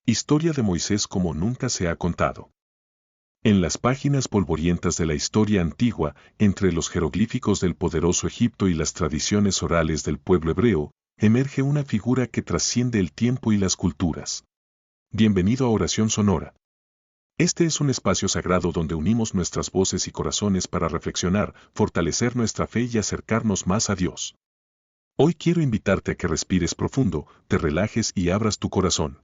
Historia de Moisés como nunca se ha contado. En las páginas polvorientas de la historia antigua, entre los jeroglíficos del poderoso Egipto y las tradiciones orales del pueblo hebreo, emerge una figura que trasciende el tiempo y las culturas. Bienvenido a Oración Sonora. Este es un espacio sagrado donde unimos nuestras voces y corazones para reflexionar, fortalecer nuestra fe y acercarnos más a Dios. Hoy quiero invitarte a que respires profundo, te relajes y abras tu corazón.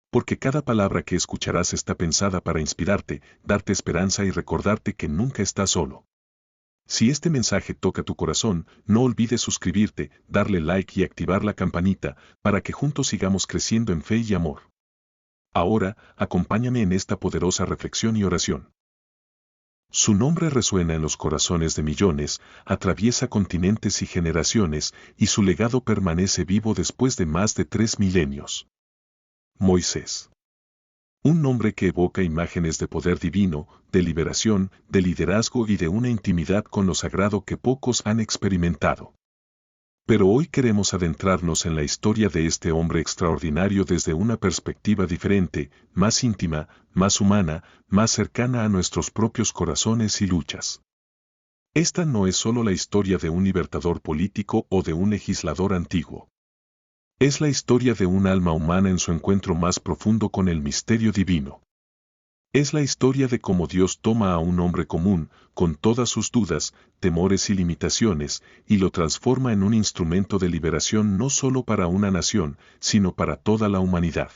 Porque cada palabra que escucharás está pensada para inspirarte, darte esperanza y recordarte que nunca estás solo. Si este mensaje toca tu corazón, no olvides suscribirte, darle like y activar la campanita, para que juntos sigamos creciendo en fe y amor. Ahora, acompáñame en esta poderosa reflexión y oración. Su nombre resuena en los corazones de millones, atraviesa continentes y generaciones, y su legado permanece vivo después de más de 3 milenios. Moisés. Un nombre que evoca imágenes de poder divino, de liberación, de liderazgo y de una intimidad con lo sagrado que pocos han experimentado. Pero hoy queremos adentrarnos en la historia de este hombre extraordinario desde una perspectiva diferente, más íntima, más humana, más cercana a nuestros propios corazones y luchas. Esta no es solo la historia de un libertador político o de un legislador antiguo. Es la historia de un alma humana en su encuentro más profundo con el misterio divino. Es la historia de cómo Dios toma a un hombre común, con todas sus dudas, temores y limitaciones, y lo transforma en un instrumento de liberación no solo para una nación, sino para toda la humanidad.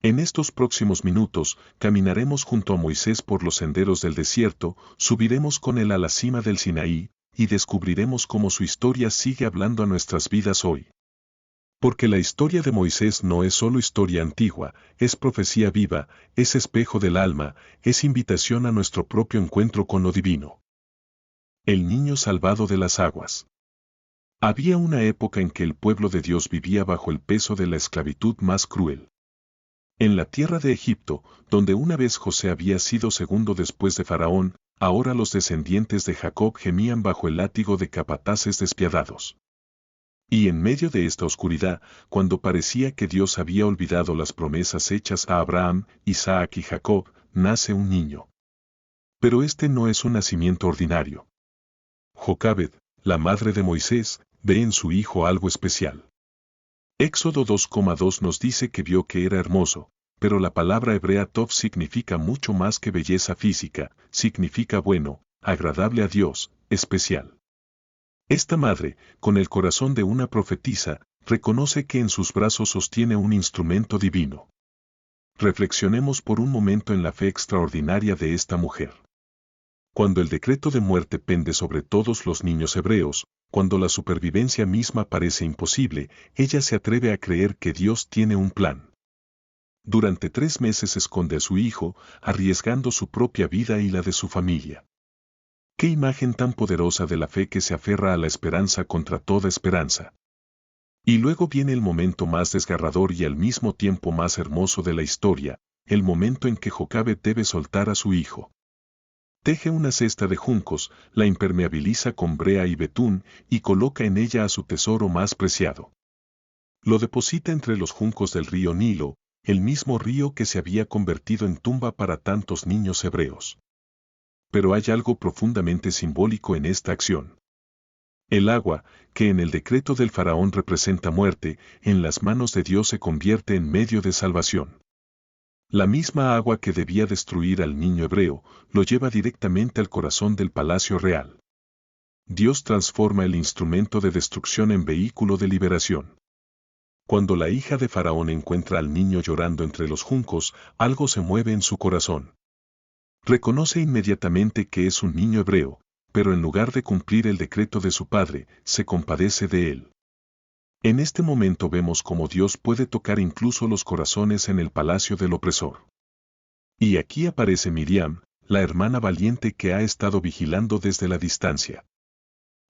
En estos próximos minutos, caminaremos junto a Moisés por los senderos del desierto, subiremos con él a la cima del Sinaí, y descubriremos cómo su historia sigue hablando a nuestras vidas hoy. Porque la historia de Moisés no es solo historia antigua, es profecía viva, es espejo del alma, es invitación a nuestro propio encuentro con lo divino. El niño salvado de las aguas. Había una época en que el pueblo de Dios vivía bajo el peso de la esclavitud más cruel. En la tierra de Egipto, donde una vez José había sido segundo después de Faraón, ahora los descendientes de Jacob gemían bajo el látigo de capataces despiadados. Y en medio de esta oscuridad, cuando parecía que Dios había olvidado las promesas hechas a Abraham, Isaac y Jacob, nace un niño. Pero este no es un nacimiento ordinario. Jocabed, la madre de Moisés, ve en su hijo algo especial. Éxodo 2,2 nos dice que vio que era hermoso, pero la palabra hebrea tov significa mucho más que belleza física, significa bueno, agradable a Dios, especial. Esta madre, con el corazón de una profetisa, reconoce que en sus brazos sostiene un instrumento divino. Reflexionemos por un momento en la fe extraordinaria de esta mujer. Cuando el decreto de muerte pende sobre todos los niños hebreos, cuando la supervivencia misma parece imposible, ella se atreve a creer que Dios tiene un plan. Durante 3 meses esconde a su hijo, arriesgando su propia vida y la de su familia. ¡Qué imagen tan poderosa de la fe que se aferra a la esperanza contra toda esperanza! Y luego viene el momento más desgarrador y al mismo tiempo más hermoso de la historia, el momento en que Jocabed debe soltar a su hijo. Teje una cesta de juncos, la impermeabiliza con brea y betún, y coloca en ella a su tesoro más preciado. Lo deposita entre los juncos del río Nilo, el mismo río que se había convertido en tumba para tantos niños hebreos. Pero hay algo profundamente simbólico en esta acción. El agua, que en el decreto del faraón representa muerte, en las manos de Dios se convierte en medio de salvación. La misma agua que debía destruir al niño hebreo, lo lleva directamente al corazón del palacio real. Dios transforma el instrumento de destrucción en vehículo de liberación. Cuando la hija de faraón encuentra al niño llorando entre los juncos, algo se mueve en su corazón. Reconoce inmediatamente que es un niño hebreo, pero en lugar de cumplir el decreto de su padre, se compadece de él. En este momento vemos cómo Dios puede tocar incluso los corazones en el palacio del opresor. Y aquí aparece Miriam, la hermana valiente que ha estado vigilando desde la distancia.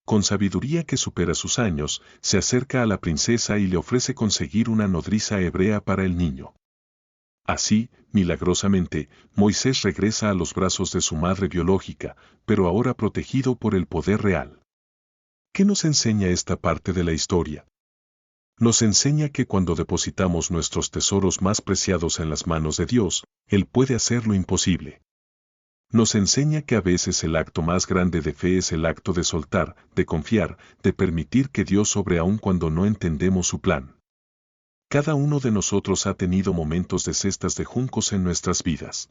Con sabiduría que supera sus años, se acerca a la princesa y le ofrece conseguir una nodriza hebrea para el niño. Así, milagrosamente, Moisés regresa a los brazos de su madre biológica, pero ahora protegido por el poder real. ¿Qué nos enseña esta parte de la historia? Nos enseña que cuando depositamos nuestros tesoros más preciados en las manos de Dios, Él puede hacer lo imposible. Nos enseña que a veces el acto más grande de fe es el acto de soltar, de confiar, de permitir que Dios obre aun cuando no entendemos su plan. Cada uno de nosotros ha tenido momentos de cestas de juncos en nuestras vidas.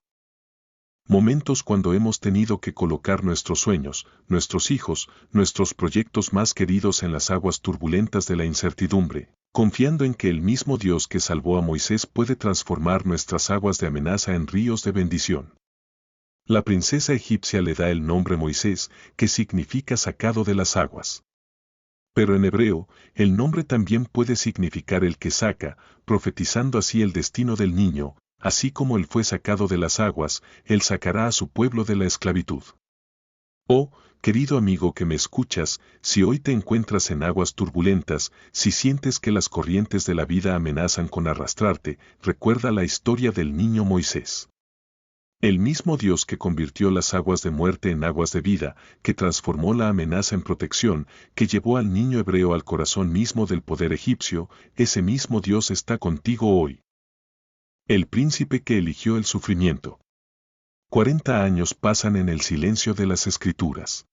Momentos cuando hemos tenido que colocar nuestros sueños, nuestros hijos, nuestros proyectos más queridos en las aguas turbulentas de la incertidumbre, confiando en que el mismo Dios que salvó a Moisés puede transformar nuestras aguas de amenaza en ríos de bendición. La princesa egipcia le da el nombre Moisés, que significa sacado de las aguas. Pero en hebreo, el nombre también puede significar el que saca, profetizando así el destino del niño. Así como él fue sacado de las aguas, él sacará a su pueblo de la esclavitud. Oh, querido amigo que me escuchas, si hoy te encuentras en aguas turbulentas, si sientes que las corrientes de la vida amenazan con arrastrarte, recuerda la historia del niño Moisés. El mismo Dios que convirtió las aguas de muerte en aguas de vida, que transformó la amenaza en protección, que llevó al niño hebreo al corazón mismo del poder egipcio, ese mismo Dios está contigo hoy. El príncipe que eligió el sufrimiento. 40 años pasan en el silencio de las Escrituras.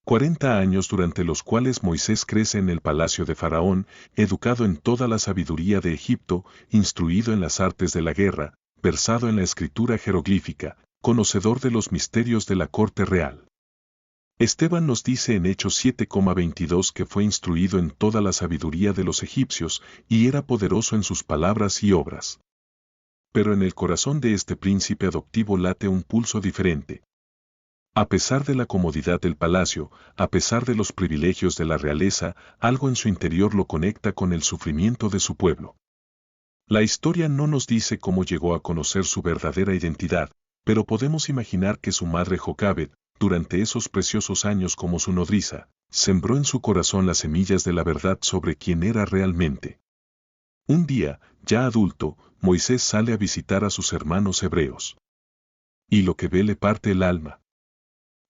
40 años durante los cuales Moisés crece en el palacio de Faraón, educado en toda la sabiduría de Egipto, instruido en las artes de la guerra, versado en la escritura jeroglífica, conocedor de los misterios de la corte real. Esteban nos dice en Hechos 7,22 que fue instruido en toda la sabiduría de los egipcios y era poderoso en sus palabras y obras. Pero en el corazón de este príncipe adoptivo late un pulso diferente. A pesar de la comodidad del palacio, a pesar de los privilegios de la realeza, algo en su interior lo conecta con el sufrimiento de su pueblo. La historia no nos dice cómo llegó a conocer su verdadera identidad, pero podemos imaginar que su madre Jocabed, durante esos preciosos años como su nodriza, sembró en su corazón las semillas de la verdad sobre quién era realmente. Un día, ya adulto, Moisés sale a visitar a sus hermanos hebreos. Y lo que ve le parte el alma.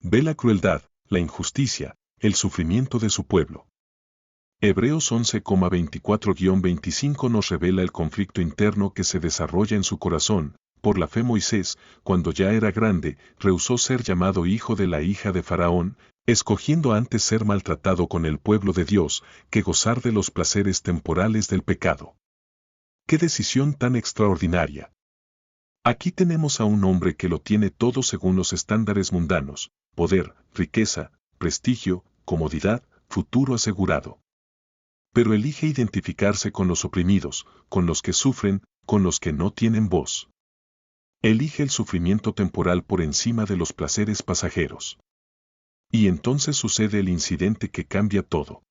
Ve la crueldad, la injusticia, el sufrimiento de su pueblo. Hebreos 11,24-25 nos revela el conflicto interno que se desarrolla en su corazón. Por la fe Moisés, cuando ya era grande, rehusó ser llamado hijo de la hija de Faraón, escogiendo antes ser maltratado con el pueblo de Dios que gozar de los placeres temporales del pecado. ¡Qué decisión tan extraordinaria! Aquí tenemos a un hombre que lo tiene todo según los estándares mundanos: poder, riqueza, prestigio, comodidad, futuro asegurado. Pero elige identificarse con los oprimidos, con los que sufren, con los que no tienen voz. Elige el sufrimiento temporal por encima de los placeres pasajeros. Y entonces sucede el incidente que cambia todo.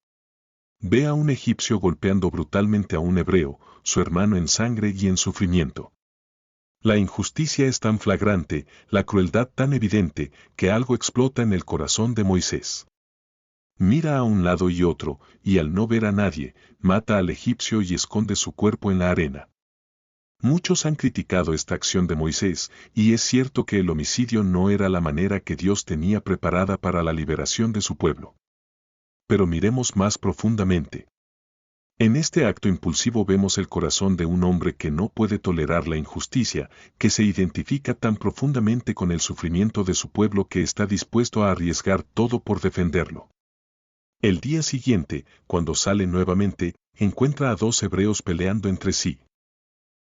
Ve a un egipcio golpeando brutalmente a un hebreo, su hermano en sangre y en sufrimiento. La injusticia es tan flagrante, la crueldad tan evidente, que algo explota en el corazón de Moisés. Mira a un lado y otro, y al no ver a nadie, mata al egipcio y esconde su cuerpo en la arena. Muchos han criticado esta acción de Moisés, y es cierto que el homicidio no era la manera que Dios tenía preparada para la liberación de su pueblo. Pero miremos más profundamente. En este acto impulsivo vemos el corazón de un hombre que no puede tolerar la injusticia, que se identifica tan profundamente con el sufrimiento de su pueblo que está dispuesto a arriesgar todo por defenderlo. El día siguiente, cuando sale nuevamente, encuentra a dos hebreos peleando entre sí.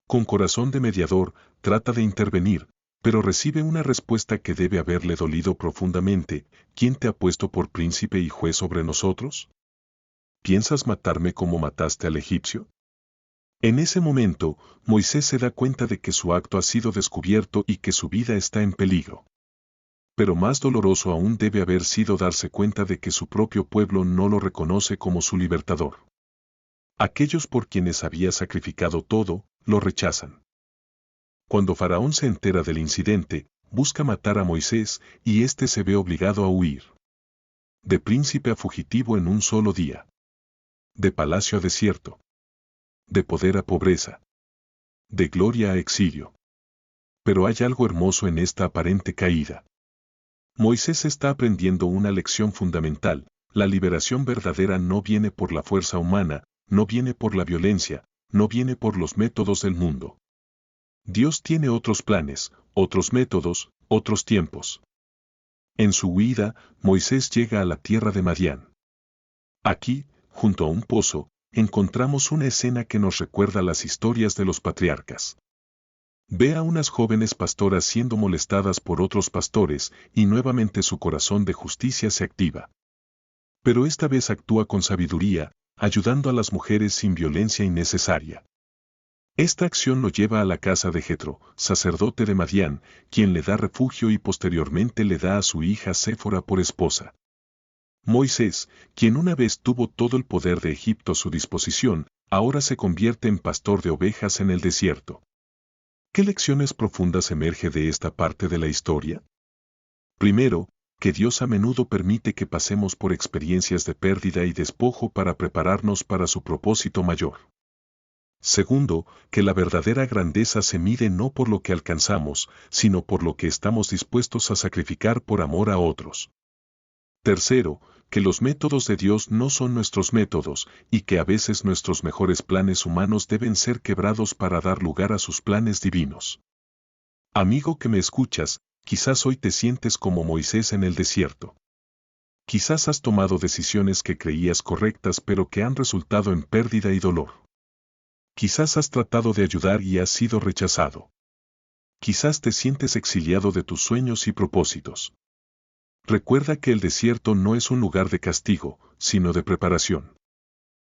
Con corazón de mediador, trata de intervenir, pero recibe una respuesta que debe haberle dolido profundamente: ¿quién te ha puesto por príncipe y juez sobre nosotros? ¿Piensas matarme como mataste al egipcio? En ese momento, Moisés se da cuenta de que su acto ha sido descubierto y que su vida está en peligro. Pero más doloroso aún debe haber sido darse cuenta de que su propio pueblo no lo reconoce como su libertador. Aquellos por quienes había sacrificado todo, lo rechazan. Cuando Faraón se entera del incidente, busca matar a Moisés y éste se ve obligado a huir. De príncipe a fugitivo en un solo día. De palacio a desierto. De poder a pobreza. De gloria a exilio. Pero hay algo hermoso en esta aparente caída. Moisés está aprendiendo una lección fundamental: la liberación verdadera no viene por la fuerza humana, no viene por la violencia, no viene por los métodos del mundo. Dios tiene otros planes, otros métodos, otros tiempos. En su huida, Moisés llega a la tierra de Madián. Aquí, junto a un pozo, encontramos una escena que nos recuerda las historias de los patriarcas. Ve a unas jóvenes pastoras siendo molestadas por otros pastores y nuevamente su corazón de justicia se activa. Pero esta vez actúa con sabiduría, ayudando a las mujeres sin violencia innecesaria. Esta acción lo lleva a la casa de Jetro, sacerdote de Madián, quien le da refugio y posteriormente le da a su hija Séfora por esposa. Moisés, quien una vez tuvo todo el poder de Egipto a su disposición, ahora se convierte en pastor de ovejas en el desierto. ¿Qué lecciones profundas emerge de esta parte de la historia? Primero, que Dios a menudo permite que pasemos por experiencias de pérdida y despojo para prepararnos para su propósito mayor. Segundo, que la verdadera grandeza se mide no por lo que alcanzamos, sino por lo que estamos dispuestos a sacrificar por amor a otros. Tercero, que los métodos de Dios no son nuestros métodos, y que a veces nuestros mejores planes humanos deben ser quebrados para dar lugar a sus planes divinos. Amigo que me escuchas, quizás hoy te sientes como Moisés en el desierto. Quizás has tomado decisiones que creías correctas pero que han resultado en pérdida y dolor. Quizás has tratado de ayudar y has sido rechazado. Quizás te sientes exiliado de tus sueños y propósitos. Recuerda que el desierto no es un lugar de castigo, sino de preparación.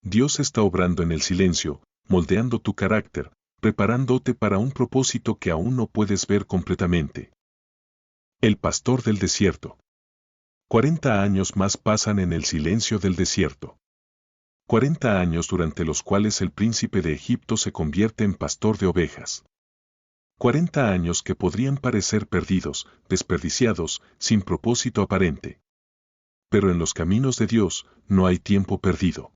Dios está obrando en el silencio, moldeando tu carácter, preparándote para un propósito que aún no puedes ver completamente. El pastor del desierto. 40 años más pasan en el silencio del desierto. 40 años durante los cuales el príncipe de Egipto se convierte en pastor de ovejas. 40 años que podrían parecer perdidos, desperdiciados, sin propósito aparente. Pero en los caminos de Dios no hay tiempo perdido.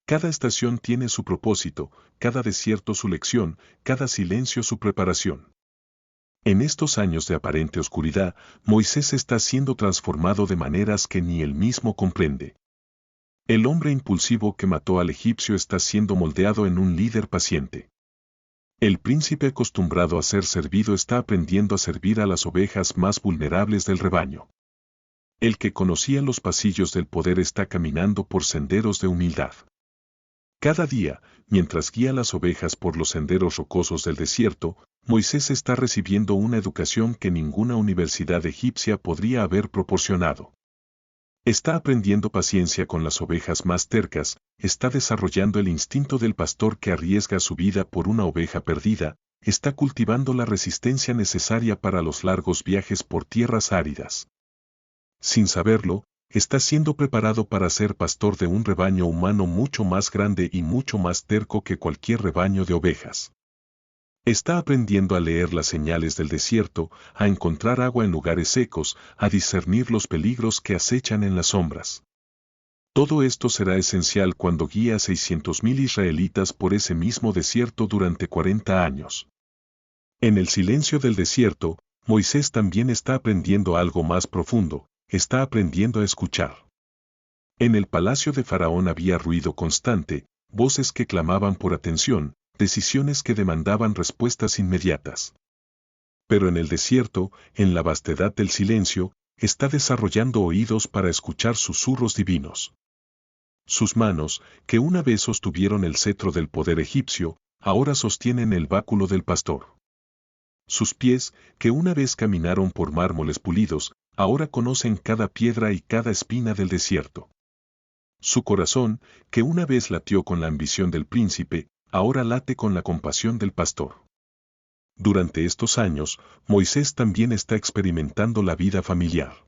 Cada estación tiene su propósito, cada desierto su lección, cada silencio su preparación. En estos años de aparente oscuridad, Moisés está siendo transformado de maneras que ni él mismo comprende. El hombre impulsivo que mató al egipcio está siendo moldeado en un líder paciente. El príncipe acostumbrado a ser servido está aprendiendo a servir a las ovejas más vulnerables del rebaño. El que conocía los pasillos del poder está caminando por senderos de humildad. Cada día, mientras guía las ovejas por los senderos rocosos del desierto, Moisés está recibiendo una educación que ninguna universidad egipcia podría haber proporcionado. Está aprendiendo paciencia con las ovejas más tercas, está desarrollando el instinto del pastor que arriesga su vida por una oveja perdida, está cultivando la resistencia necesaria para los largos viajes por tierras áridas. Sin saberlo, está siendo preparado para ser pastor de un rebaño humano mucho más grande y mucho más terco que cualquier rebaño de ovejas. Está aprendiendo a leer las señales del desierto, a encontrar agua en lugares secos, a discernir los peligros que acechan en las sombras. Todo esto será esencial cuando guíe a 600,000 israelitas por ese mismo desierto durante 40 años. En el silencio del desierto, Moisés también está aprendiendo algo más profundo, está aprendiendo a escuchar. En el palacio de Faraón había ruido constante, voces que clamaban por atención, decisiones que demandaban respuestas inmediatas. Pero en el desierto, en la vastedad del silencio, está desarrollando oídos para escuchar susurros divinos. Sus manos, que una vez sostuvieron el cetro del poder egipcio, ahora sostienen el báculo del pastor. Sus pies, que una vez caminaron por mármoles pulidos, ahora conocen cada piedra y cada espina del desierto. Su corazón, que una vez latió con la ambición del príncipe, ahora late con la compasión del pastor. Durante estos años, Moisés también está experimentando la vida familiar.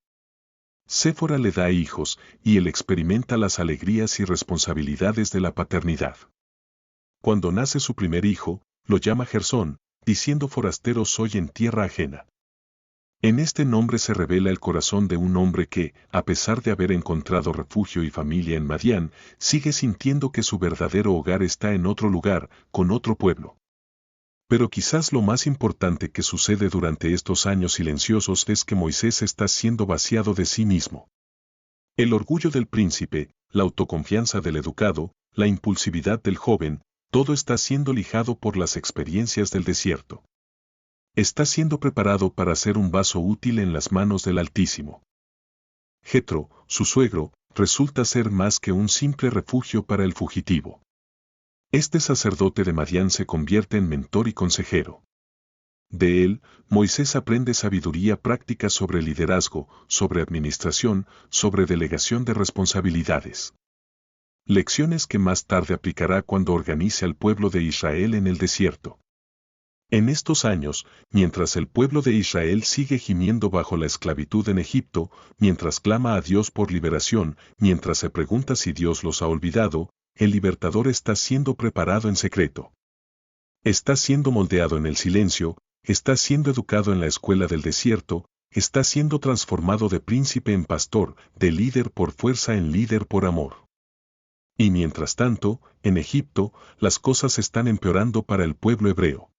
Séfora le da hijos, y él experimenta las alegrías y responsabilidades de la paternidad. Cuando nace su primer hijo, lo llama Gersón, diciendo forastero soy en tierra ajena. En este nombre se revela el corazón de un hombre que, a pesar de haber encontrado refugio y familia en Madián, sigue sintiendo que su verdadero hogar está en otro lugar, con otro pueblo. Pero quizás lo más importante que sucede durante estos años silenciosos es que Moisés está siendo vaciado de sí mismo. El orgullo del príncipe, la autoconfianza del educado, la impulsividad del joven, todo está siendo lijado por las experiencias del desierto. Está siendo preparado para ser un vaso útil en las manos del Altísimo. Jetro, su suegro, resulta ser más que un simple refugio para el fugitivo. Este sacerdote de Madián se convierte en mentor y consejero. De él, Moisés aprende sabiduría práctica sobre liderazgo, sobre administración, sobre delegación de responsabilidades. Lecciones que más tarde aplicará cuando organice al pueblo de Israel en el desierto. En estos años, mientras el pueblo de Israel sigue gimiendo bajo la esclavitud en Egipto, mientras clama a Dios por liberación, mientras se pregunta si Dios los ha olvidado, el libertador está siendo preparado en secreto. Está siendo moldeado en el silencio, está siendo educado en la escuela del desierto, está siendo transformado de príncipe en pastor, de líder por fuerza en líder por amor. Y mientras tanto, en Egipto, las cosas están empeorando para el pueblo hebreo.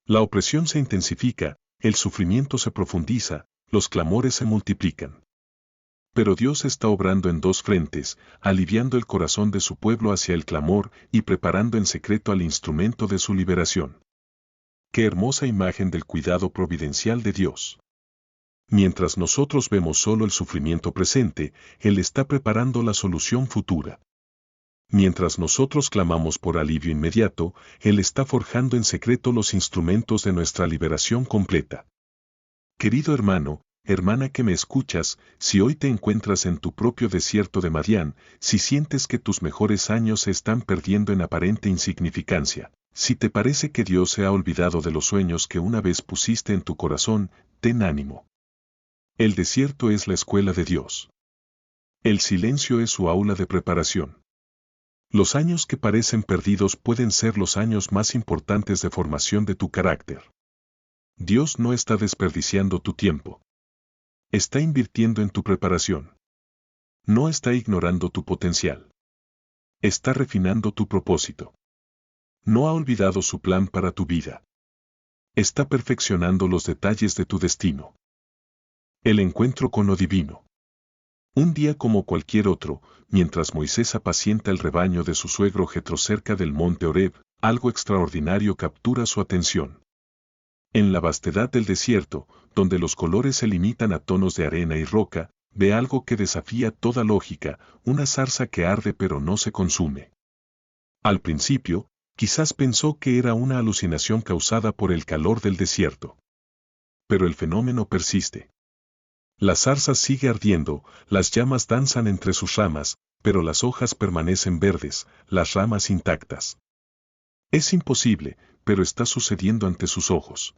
La opresión se intensifica, el sufrimiento se profundiza, los clamores se multiplican. Pero Dios está obrando en dos frentes, aliviando el corazón de su pueblo hacia el clamor y preparando en secreto al instrumento de su liberación. Qué hermosa imagen del cuidado providencial de Dios. Mientras nosotros vemos solo el sufrimiento presente, Él está preparando la solución futura. Mientras nosotros clamamos por alivio inmediato, Él está forjando en secreto los instrumentos de nuestra liberación completa. Querido hermano, hermana que me escuchas, si hoy te encuentras en tu propio desierto de Madián, si sientes que tus mejores años se están perdiendo en aparente insignificancia, si te parece que Dios se ha olvidado de los sueños que una vez pusiste en tu corazón, ten ánimo. El desierto es la escuela de Dios. El silencio es su aula de preparación. Los años que parecen perdidos pueden ser los años más importantes de formación de tu carácter. Dios no está desperdiciando tu tiempo. Está invirtiendo en tu preparación. No está ignorando tu potencial. Está refinando tu propósito. No ha olvidado su plan para tu vida. Está perfeccionando los detalles de tu destino. El encuentro con lo divino. Un día como cualquier otro, mientras Moisés apacienta el rebaño de su suegro Jetro cerca del monte Horeb, algo extraordinario captura su atención. En la vastedad del desierto, donde los colores se limitan a tonos de arena y roca, ve algo que desafía toda lógica, una zarza que arde pero no se consume. Al principio, quizás pensó que era una alucinación causada por el calor del desierto. Pero el fenómeno persiste. La zarza sigue ardiendo, las llamas danzan entre sus ramas, pero las hojas permanecen verdes, las ramas intactas. Es imposible, pero está sucediendo ante sus ojos.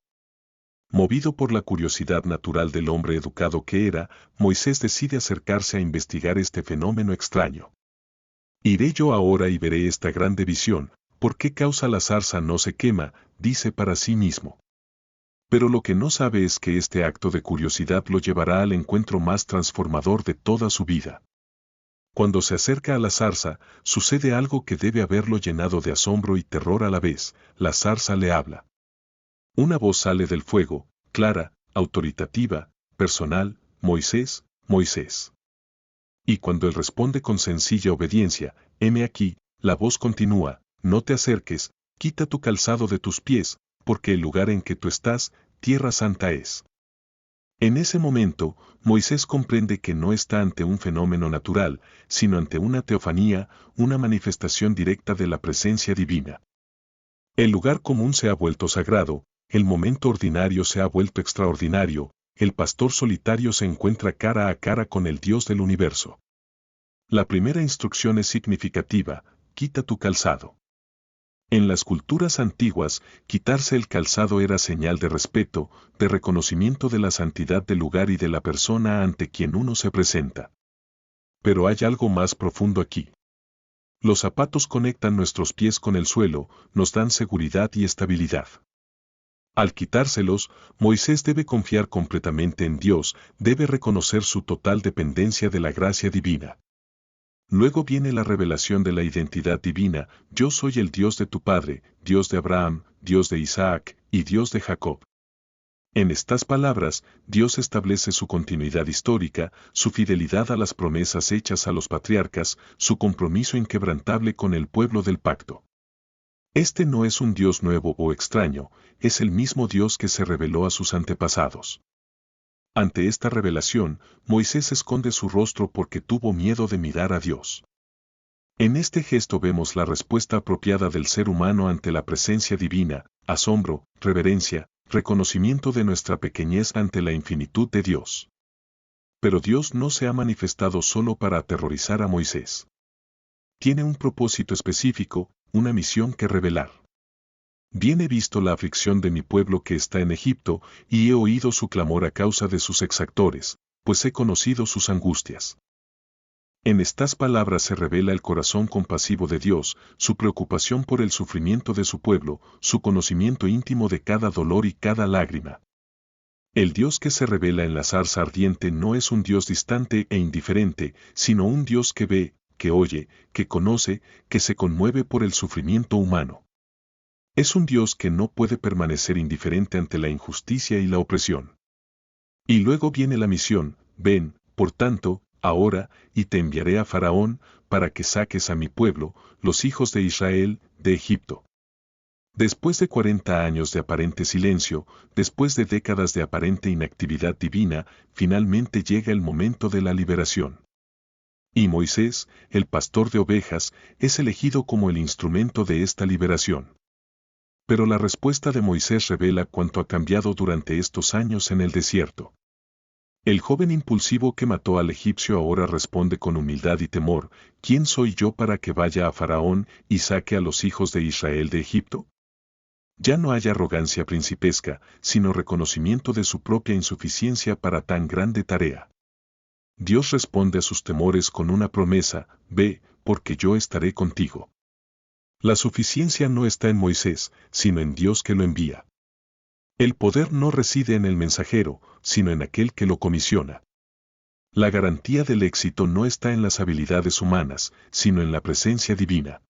Movido por la curiosidad natural del hombre educado que era, Moisés decide acercarse a investigar este fenómeno extraño. Iré yo ahora y veré esta grande visión, ¿por qué causa la zarza no se quema?, dice para sí mismo. Pero lo que no sabe es que este acto de curiosidad lo llevará al encuentro más transformador de toda su vida. Cuando se acerca a la zarza, sucede algo que debe haberlo llenado de asombro y terror a la vez, la zarza le habla. Una voz sale del fuego, clara, autoritativa, personal, Moisés, Moisés. Y cuando él responde con sencilla obediencia, heme aquí, la voz continúa, no te acerques, quita tu calzado de tus pies, porque el lugar en que tú estás, tierra santa es. En ese momento, Moisés comprende que no está ante un fenómeno natural, sino ante una teofanía, una manifestación directa de la presencia divina. El lugar común se ha vuelto sagrado, el momento ordinario se ha vuelto extraordinario, el pastor solitario se encuentra cara a cara con el Dios del universo. La primera instrucción es significativa, quita tu calzado. En las culturas antiguas, quitarse el calzado era señal de respeto, de reconocimiento de la santidad del lugar y de la persona ante quien uno se presenta. Pero hay algo más profundo aquí. Los zapatos conectan nuestros pies con el suelo, nos dan seguridad y estabilidad. Al quitárselos, Moisés debe confiar completamente en Dios, debe reconocer su total dependencia de la gracia divina. Luego viene la revelación de la identidad divina, yo soy el Dios de tu padre, Dios de Abraham, Dios de Isaac, y Dios de Jacob. En estas palabras, Dios establece su continuidad histórica, su fidelidad a las promesas hechas a los patriarcas, su compromiso inquebrantable con el pueblo del pacto. Este no es un Dios nuevo o extraño, es el mismo Dios que se reveló a sus antepasados. Ante esta revelación, Moisés esconde su rostro porque tuvo miedo de mirar a Dios. En este gesto vemos la respuesta apropiada del ser humano ante la presencia divina: asombro, reverencia, reconocimiento de nuestra pequeñez ante la infinitud de Dios. Pero Dios no se ha manifestado solo para aterrorizar a Moisés. Tiene un propósito específico, una misión que revelar. Bien he visto la aflicción de mi pueblo que está en Egipto, y he oído su clamor a causa de sus exactores, pues he conocido sus angustias. En estas palabras se revela el corazón compasivo de Dios, su preocupación por el sufrimiento de su pueblo, su conocimiento íntimo de cada dolor y cada lágrima. El Dios que se revela en la zarza ardiente no es un Dios distante e indiferente, sino un Dios que ve, que oye, que conoce, que se conmueve por el sufrimiento humano. Es un Dios que no puede permanecer indiferente ante la injusticia y la opresión. Y luego viene la misión: ven, por tanto, ahora, y te enviaré a Faraón, para que saques a mi pueblo, los hijos de Israel, de Egipto. Después de 40 años de aparente silencio, después de décadas de aparente inactividad divina, finalmente llega el momento de la liberación. Y Moisés, el pastor de ovejas, es elegido como el instrumento de esta liberación. Pero la respuesta de Moisés revela cuánto ha cambiado durante estos años en el desierto. El joven impulsivo que mató al egipcio ahora responde con humildad y temor: ¿quién soy yo para que vaya a Faraón y saque a los hijos de Israel de Egipto? Ya no hay arrogancia principesca, sino reconocimiento de su propia insuficiencia para tan grande tarea. Dios responde a sus temores con una promesa: ve, porque yo estaré contigo. La suficiencia no está en Moisés, sino en Dios que lo envía. El poder no reside en el mensajero, sino en aquel que lo comisiona. La garantía del éxito no está en las habilidades humanas, sino en la presencia divina.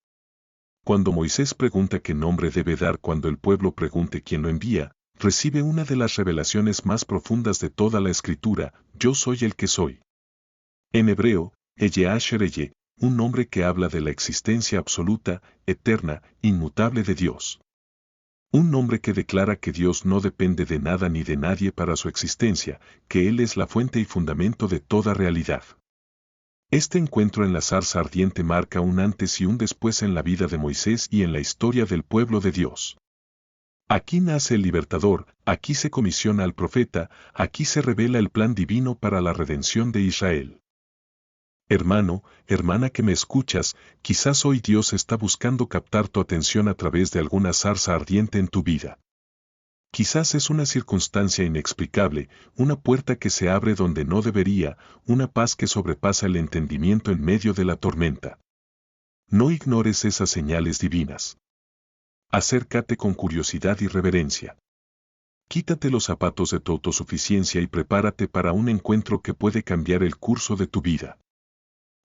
Cuando Moisés pregunta qué nombre debe dar cuando el pueblo pregunte quién lo envía, recibe una de las revelaciones más profundas de toda la Escritura: yo soy el que soy. En hebreo, Eye, un nombre que habla de la existencia absoluta, eterna, inmutable de Dios. Un nombre que declara que Dios no depende de nada ni de nadie para su existencia, que Él es la fuente y fundamento de toda realidad. Este encuentro en la zarza ardiente marca un antes y un después en la vida de Moisés y en la historia del pueblo de Dios. Aquí nace el libertador, aquí se comisiona al profeta, aquí se revela el plan divino para la redención de Israel. Hermano, hermana que me escuchas, quizás hoy Dios está buscando captar tu atención a través de alguna zarza ardiente en tu vida. Quizás es una circunstancia inexplicable, una puerta que se abre donde no debería, una paz que sobrepasa el entendimiento en medio de la tormenta. No ignores esas señales divinas. Acércate con curiosidad y reverencia. Quítate los zapatos de tu autosuficiencia y prepárate para un encuentro que puede cambiar el curso de tu vida.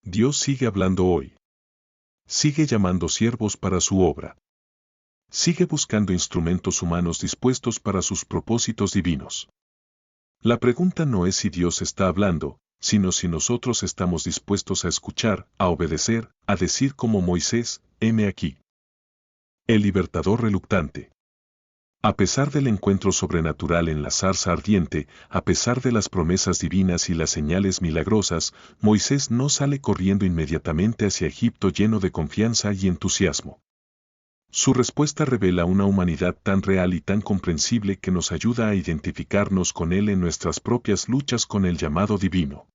Dios sigue hablando hoy. Sigue llamando siervos para su obra. Sigue buscando instrumentos humanos dispuestos para sus propósitos divinos. La pregunta no es si Dios está hablando, sino si nosotros estamos dispuestos a escuchar, a obedecer, a decir como Moisés: heme aquí. El libertador reluctante. A pesar del encuentro sobrenatural en la zarza ardiente, a pesar de las promesas divinas y las señales milagrosas, Moisés no sale corriendo inmediatamente hacia Egipto lleno de confianza y entusiasmo. Su respuesta revela una humanidad tan real y tan comprensible que nos ayuda a identificarnos con él en nuestras propias luchas con el llamado divino.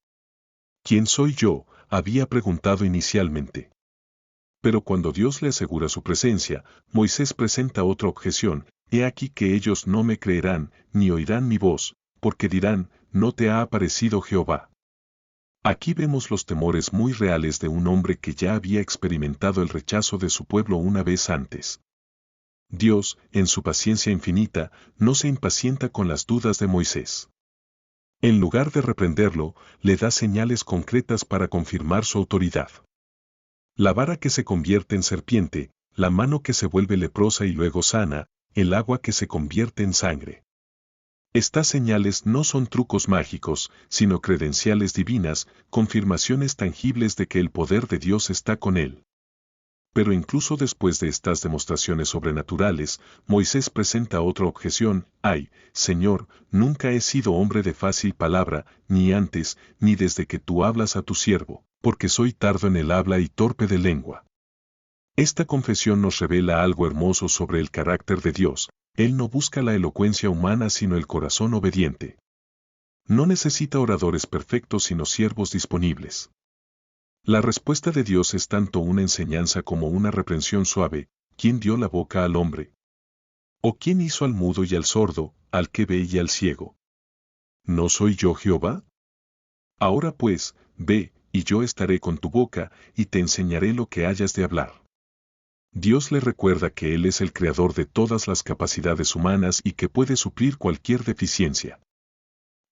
¿Quién soy yo?, había preguntado inicialmente. Pero cuando Dios le asegura su presencia, Moisés presenta otra objeción: he aquí que ellos no me creerán, ni oirán mi voz, porque dirán: ¿no te ha aparecido Jehová? Aquí vemos los temores muy reales de un hombre que ya había experimentado el rechazo de su pueblo una vez antes. Dios, en su paciencia infinita, no se impacienta con las dudas de Moisés. En lugar de reprenderlo, le da señales concretas para confirmar su autoridad. La vara que se convierte en serpiente, la mano que se vuelve leprosa y luego sana, el agua que se convierte en sangre. Estas señales no son trucos mágicos, sino credenciales divinas, confirmaciones tangibles de que el poder de Dios está con él. Pero incluso después de estas demostraciones sobrenaturales, Moisés presenta otra objeción: «Ay, Señor, nunca he sido hombre de fácil palabra, ni antes, ni desde que tú hablas a tu siervo, porque soy tardo en el habla y torpe de lengua». Esta confesión nos revela algo hermoso sobre el carácter de Dios. Él no busca la elocuencia humana sino el corazón obediente. No necesita oradores perfectos sino siervos disponibles. La respuesta de Dios es tanto una enseñanza como una reprensión suave. ¿Quién dio la boca al hombre? ¿O quién hizo al mudo y al sordo, al que ve y al ciego? ¿No soy yo Jehová? Ahora pues, ve, y yo estaré con tu boca, y te enseñaré lo que hayas de hablar. Dios le recuerda que Él es el creador de todas las capacidades humanas y que puede suplir cualquier deficiencia.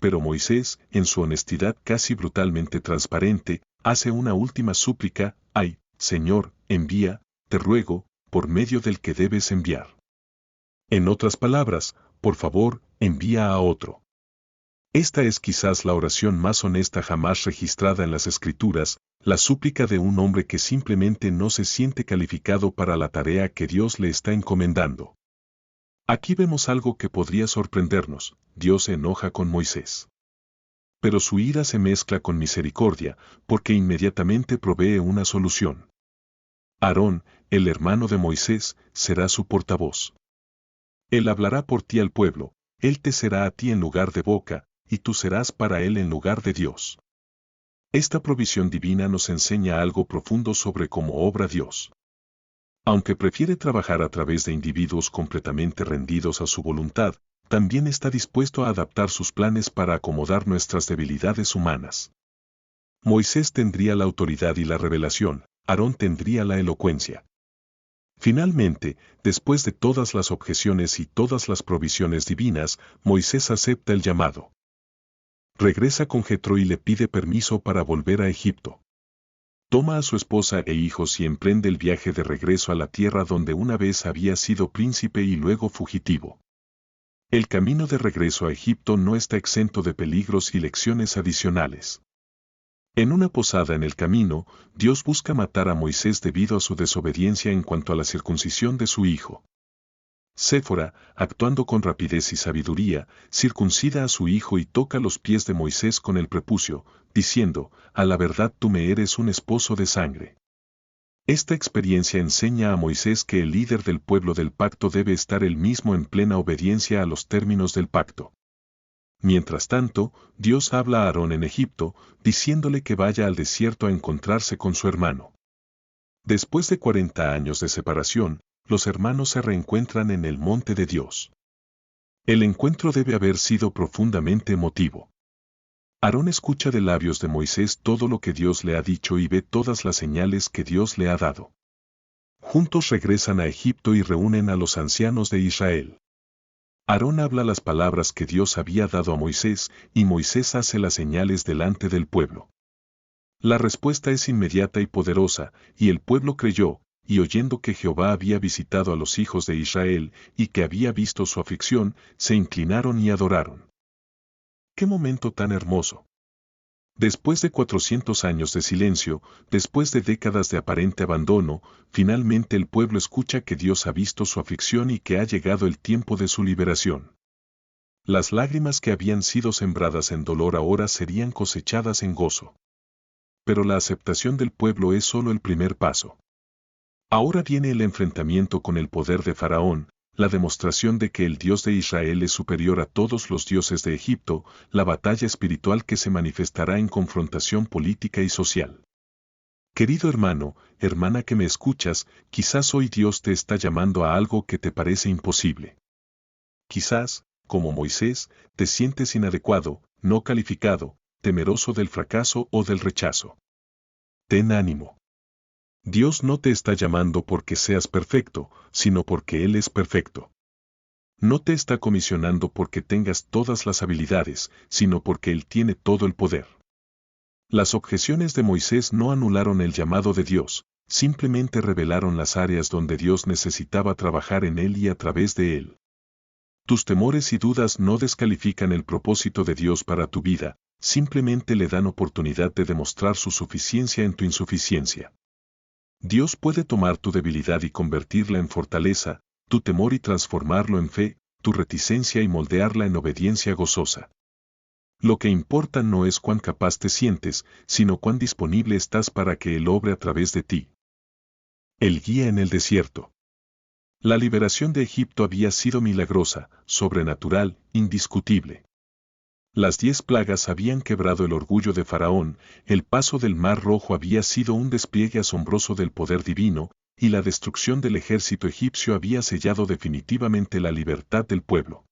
Pero Moisés, en su honestidad casi brutalmente transparente, hace una última súplica: «Ay, Señor, envía, te ruego, por medio del que debes enviar». En otras palabras, por favor, envía a otro. Esta es quizás la oración más honesta jamás registrada en las Escrituras, la súplica de un hombre que simplemente no se siente calificado para la tarea que Dios le está encomendando. Aquí vemos algo que podría sorprendernos: Dios se enoja con Moisés. Pero su ira se mezcla con misericordia, porque inmediatamente provee una solución. Aarón, el hermano de Moisés, será su portavoz. Él hablará por ti al pueblo, él te será a ti en lugar de boca, y tú serás para él en lugar de Dios. Esta provisión divina nos enseña algo profundo sobre cómo obra Dios. Aunque prefiere trabajar a través de individuos completamente rendidos a su voluntad, también está dispuesto a adaptar sus planes para acomodar nuestras debilidades humanas. Moisés tendría la autoridad y la revelación, Aarón tendría la elocuencia. Finalmente, después de todas las objeciones y todas las provisiones divinas, Moisés acepta el llamado. Regresa con Jetro y le pide permiso para volver a Egipto. Toma a su esposa e hijos y emprende el viaje de regreso a la tierra donde una vez había sido príncipe y luego fugitivo. El camino de regreso a Egipto no está exento de peligros y lecciones adicionales. En una posada en el camino, Dios busca matar a Moisés debido a su desobediencia en cuanto a la circuncisión de su hijo. Séfora, actuando con rapidez y sabiduría, circuncida a su hijo y toca los pies de Moisés con el prepucio, diciendo: «A la verdad tú me eres un esposo de sangre». Esta experiencia enseña a Moisés que el líder del pueblo del pacto debe estar él mismo en plena obediencia a los términos del pacto. Mientras tanto, Dios habla a Aarón en Egipto, diciéndole que vaya al desierto a encontrarse con su hermano. Después de 40 años de separación, los hermanos se reencuentran en el monte de Dios. El encuentro debe haber sido profundamente emotivo. Aarón escucha de labios de Moisés todo lo que Dios le ha dicho y ve todas las señales que Dios le ha dado. Juntos regresan a Egipto y reúnen a los ancianos de Israel. Aarón habla las palabras que Dios había dado a Moisés, y Moisés hace las señales delante del pueblo. La respuesta es inmediata y poderosa, y el pueblo creyó, y oyendo que Jehová había visitado a los hijos de Israel, y que había visto su aflicción, se inclinaron y adoraron. ¡Qué momento tan hermoso! Después de 400 años de silencio, después de décadas de aparente abandono, finalmente el pueblo escucha que Dios ha visto su aflicción y que ha llegado el tiempo de su liberación. Las lágrimas que habían sido sembradas en dolor ahora serían cosechadas en gozo. Pero la aceptación del pueblo es solo el primer paso. Ahora viene el enfrentamiento con el poder de Faraón, la demostración de que el Dios de Israel es superior a todos los dioses de Egipto, la batalla espiritual que se manifestará en confrontación política y social. Querido hermano, hermana que me escuchas, quizás hoy Dios te está llamando a algo que te parece imposible. Quizás, como Moisés, te sientes inadecuado, no calificado, temeroso del fracaso o del rechazo. Ten ánimo. Dios no te está llamando porque seas perfecto, sino porque Él es perfecto. No te está comisionando porque tengas todas las habilidades, sino porque Él tiene todo el poder. Las objeciones de Moisés no anularon el llamado de Dios, simplemente revelaron las áreas donde Dios necesitaba trabajar en él y a través de él. Tus temores y dudas no descalifican el propósito de Dios para tu vida, simplemente le dan oportunidad de demostrar su suficiencia en tu insuficiencia. Dios puede tomar tu debilidad y convertirla en fortaleza, tu temor y transformarlo en fe, tu reticencia y moldearla en obediencia gozosa. Lo que importa no es cuán capaz te sientes, sino cuán disponible estás para que Él obre a través de ti. El guía en el desierto. La liberación de Egipto había sido milagrosa, sobrenatural, indiscutible. Las 10 plagas habían quebrado el orgullo de Faraón, el paso del Mar Rojo había sido un despliegue asombroso del poder divino, y la destrucción del ejército egipcio había sellado definitivamente la libertad del pueblo.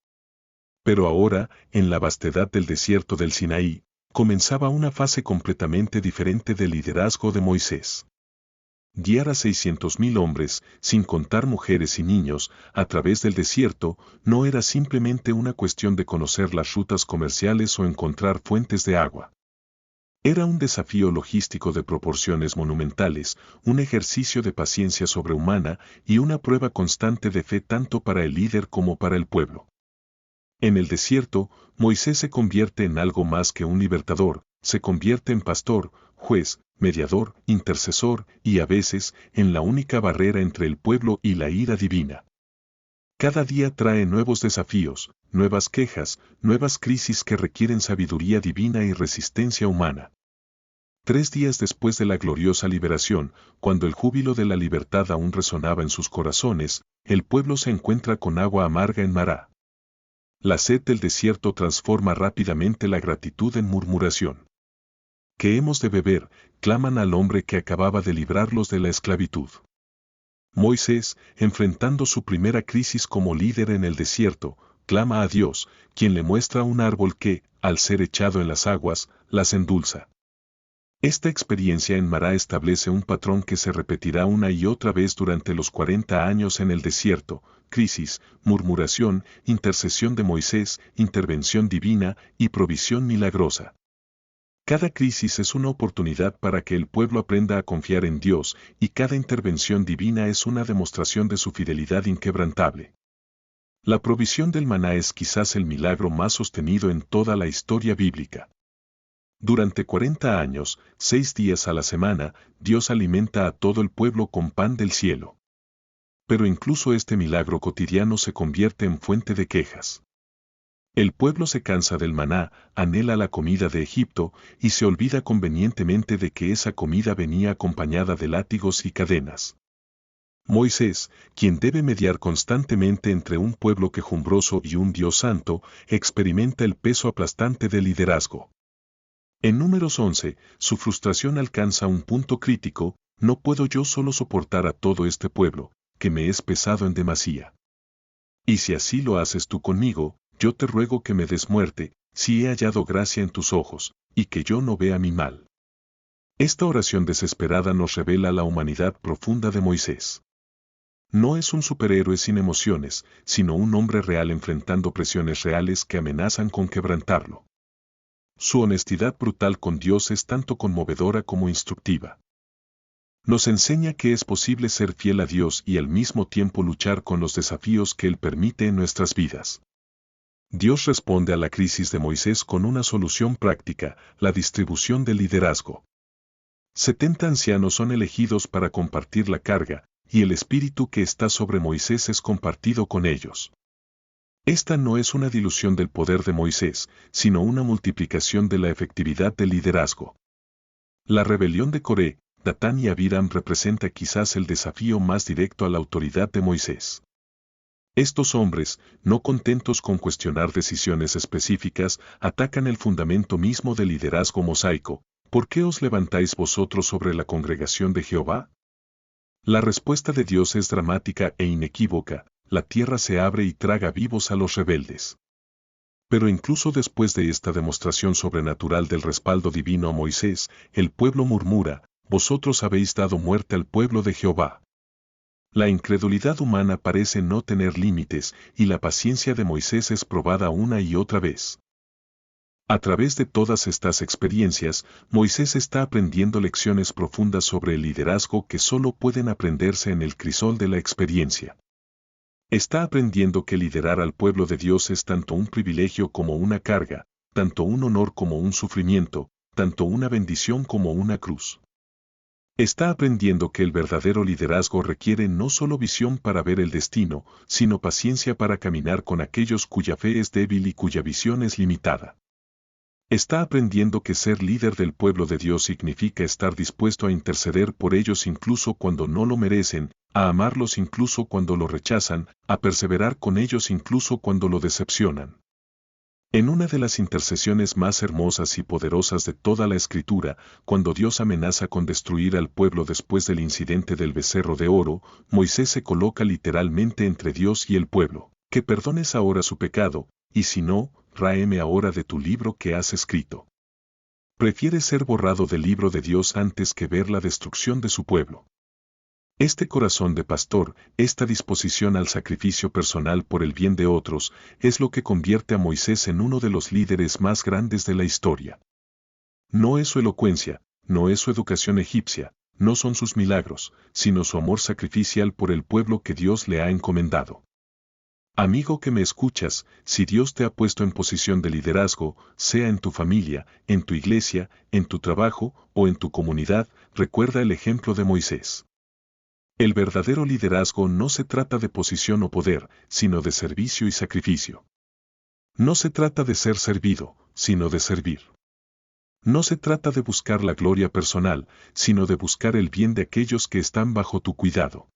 Pero ahora, en la vastedad del desierto del Sinaí, comenzaba una fase completamente diferente del liderazgo de Moisés. Guiar a 600.000 hombres, sin contar mujeres y niños, a través del desierto, no era simplemente una cuestión de conocer las rutas comerciales o encontrar fuentes de agua. Era un desafío logístico de proporciones monumentales, un ejercicio de paciencia sobrehumana y una prueba constante de fe tanto para el líder como para el pueblo. En el desierto, Moisés se convierte en algo más que un libertador, se convierte en pastor, juez, mediador, intercesor y a veces en la única barrera entre el pueblo y la ira divina. Cada día trae nuevos desafíos, nuevas quejas, nuevas crisis que requieren sabiduría divina y resistencia humana. 3 días después de la gloriosa liberación, cuando el júbilo de la libertad aún resonaba en sus corazones, el pueblo se encuentra con agua amarga en Mará. La sed del desierto transforma rápidamente la gratitud en murmuración. ¿Qué hemos de beber?, claman al hombre que acababa de librarlos de la esclavitud. Moisés, enfrentando su primera crisis como líder en el desierto, clama a Dios, quien le muestra un árbol que, al ser echado en las aguas, las endulza. Esta experiencia en Mará establece un patrón que se repetirá una y otra vez durante los 40 años en el desierto: crisis, murmuración, intercesión de Moisés, intervención divina y provisión milagrosa. Cada crisis es una oportunidad para que el pueblo aprenda a confiar en Dios, y cada intervención divina es una demostración de su fidelidad inquebrantable. La provisión del maná es quizás el milagro más sostenido en toda la historia bíblica. Durante 40 años, 6 días a la semana, Dios alimenta a todo el pueblo con pan del cielo. Pero incluso este milagro cotidiano se convierte en fuente de quejas. El pueblo se cansa del maná, anhela la comida de Egipto, y se olvida convenientemente de que esa comida venía acompañada de látigos y cadenas. Moisés, quien debe mediar constantemente entre un pueblo quejumbroso y un Dios santo, experimenta el peso aplastante del liderazgo. En Números 11, su frustración alcanza un punto crítico: no puedo yo solo soportar a todo este pueblo, que me es pesado en demasía. Y si así lo haces tú conmigo, yo te ruego que me des muerte, si he hallado gracia en tus ojos, y que yo no vea mi mal. Esta oración desesperada nos revela la humanidad profunda de Moisés. No es un superhéroe sin emociones, sino un hombre real enfrentando presiones reales que amenazan con quebrantarlo. Su honestidad brutal con Dios es tanto conmovedora como instructiva. Nos enseña que es posible ser fiel a Dios y al mismo tiempo luchar con los desafíos que Él permite en nuestras vidas. Dios responde a la crisis de Moisés con una solución práctica: la distribución del liderazgo. 70 ancianos son elegidos para compartir la carga, y el espíritu que está sobre Moisés es compartido con ellos. Esta no es una dilución del poder de Moisés, sino una multiplicación de la efectividad del liderazgo. La rebelión de Coré, Datán y Abiram representa quizás el desafío más directo a la autoridad de Moisés. Estos hombres, no contentos con cuestionar decisiones específicas, atacan el fundamento mismo del liderazgo mosaico: ¿por qué os levantáis vosotros sobre la congregación de Jehová? La respuesta de Dios es dramática e inequívoca: la tierra se abre y traga vivos a los rebeldes. Pero incluso después de esta demostración sobrenatural del respaldo divino a Moisés, el pueblo murmura: vosotros habéis dado muerte al pueblo de Jehová. La incredulidad humana parece no tener límites, y la paciencia de Moisés es probada una y otra vez. A través de todas estas experiencias, Moisés está aprendiendo lecciones profundas sobre el liderazgo que solo pueden aprenderse en el crisol de la experiencia. Está aprendiendo que liderar al pueblo de Dios es tanto un privilegio como una carga, tanto un honor como un sufrimiento, tanto una bendición como una cruz. Está aprendiendo que el verdadero liderazgo requiere no solo visión para ver el destino, sino paciencia para caminar con aquellos cuya fe es débil y cuya visión es limitada. Está aprendiendo que ser líder del pueblo de Dios significa estar dispuesto a interceder por ellos incluso cuando no lo merecen, a amarlos incluso cuando lo rechazan, a perseverar con ellos incluso cuando lo decepcionan. En una de las intercesiones más hermosas y poderosas de toda la Escritura, cuando Dios amenaza con destruir al pueblo después del incidente del becerro de oro, Moisés se coloca literalmente entre Dios y el pueblo. Que perdones ahora su pecado, y si no, ráeme ahora de tu libro que has escrito. Prefiere ser borrado del libro de Dios antes que ver la destrucción de su pueblo. Este corazón de pastor, esta disposición al sacrificio personal por el bien de otros, es lo que convierte a Moisés en uno de los líderes más grandes de la historia. No es su elocuencia, no es su educación egipcia, no son sus milagros, sino su amor sacrificial por el pueblo que Dios le ha encomendado. Amigo que me escuchas, si Dios te ha puesto en posición de liderazgo, sea en tu familia, en tu iglesia, en tu trabajo o en tu comunidad, recuerda el ejemplo de Moisés. El verdadero liderazgo no se trata de posición o poder, sino de servicio y sacrificio. No se trata de ser servido, sino de servir. No se trata de buscar la gloria personal, sino de buscar el bien de aquellos que están bajo tu cuidado.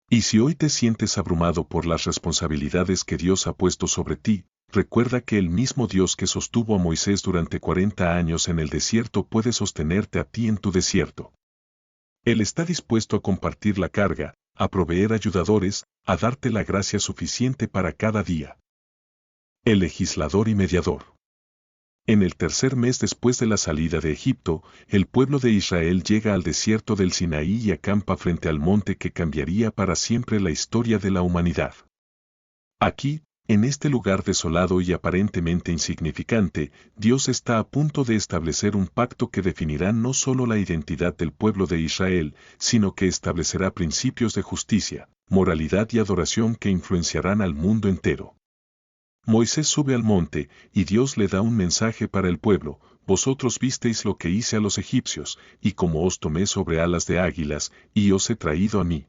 Y si hoy te sientes abrumado por las responsabilidades que Dios ha puesto sobre ti, recuerda que el mismo Dios que sostuvo a Moisés durante 40 años en el desierto puede sostenerte a ti en tu desierto. Él está dispuesto a compartir la carga, a proveer ayudadores, a darte la gracia suficiente para cada día. El legislador y mediador. En el tercer mes después de la salida de Egipto, el pueblo de Israel llega al desierto del Sinaí y acampa frente al monte que cambiaría para siempre la historia de la humanidad. Aquí, en este lugar desolado y aparentemente insignificante, Dios está a punto de establecer un pacto que definirá no solo la identidad del pueblo de Israel, sino que establecerá principios de justicia, moralidad y adoración que influenciarán al mundo entero. Moisés sube al monte, y Dios le da un mensaje para el pueblo: vosotros visteis lo que hice a los egipcios, y como os tomé sobre alas de águilas, y os he traído a mí.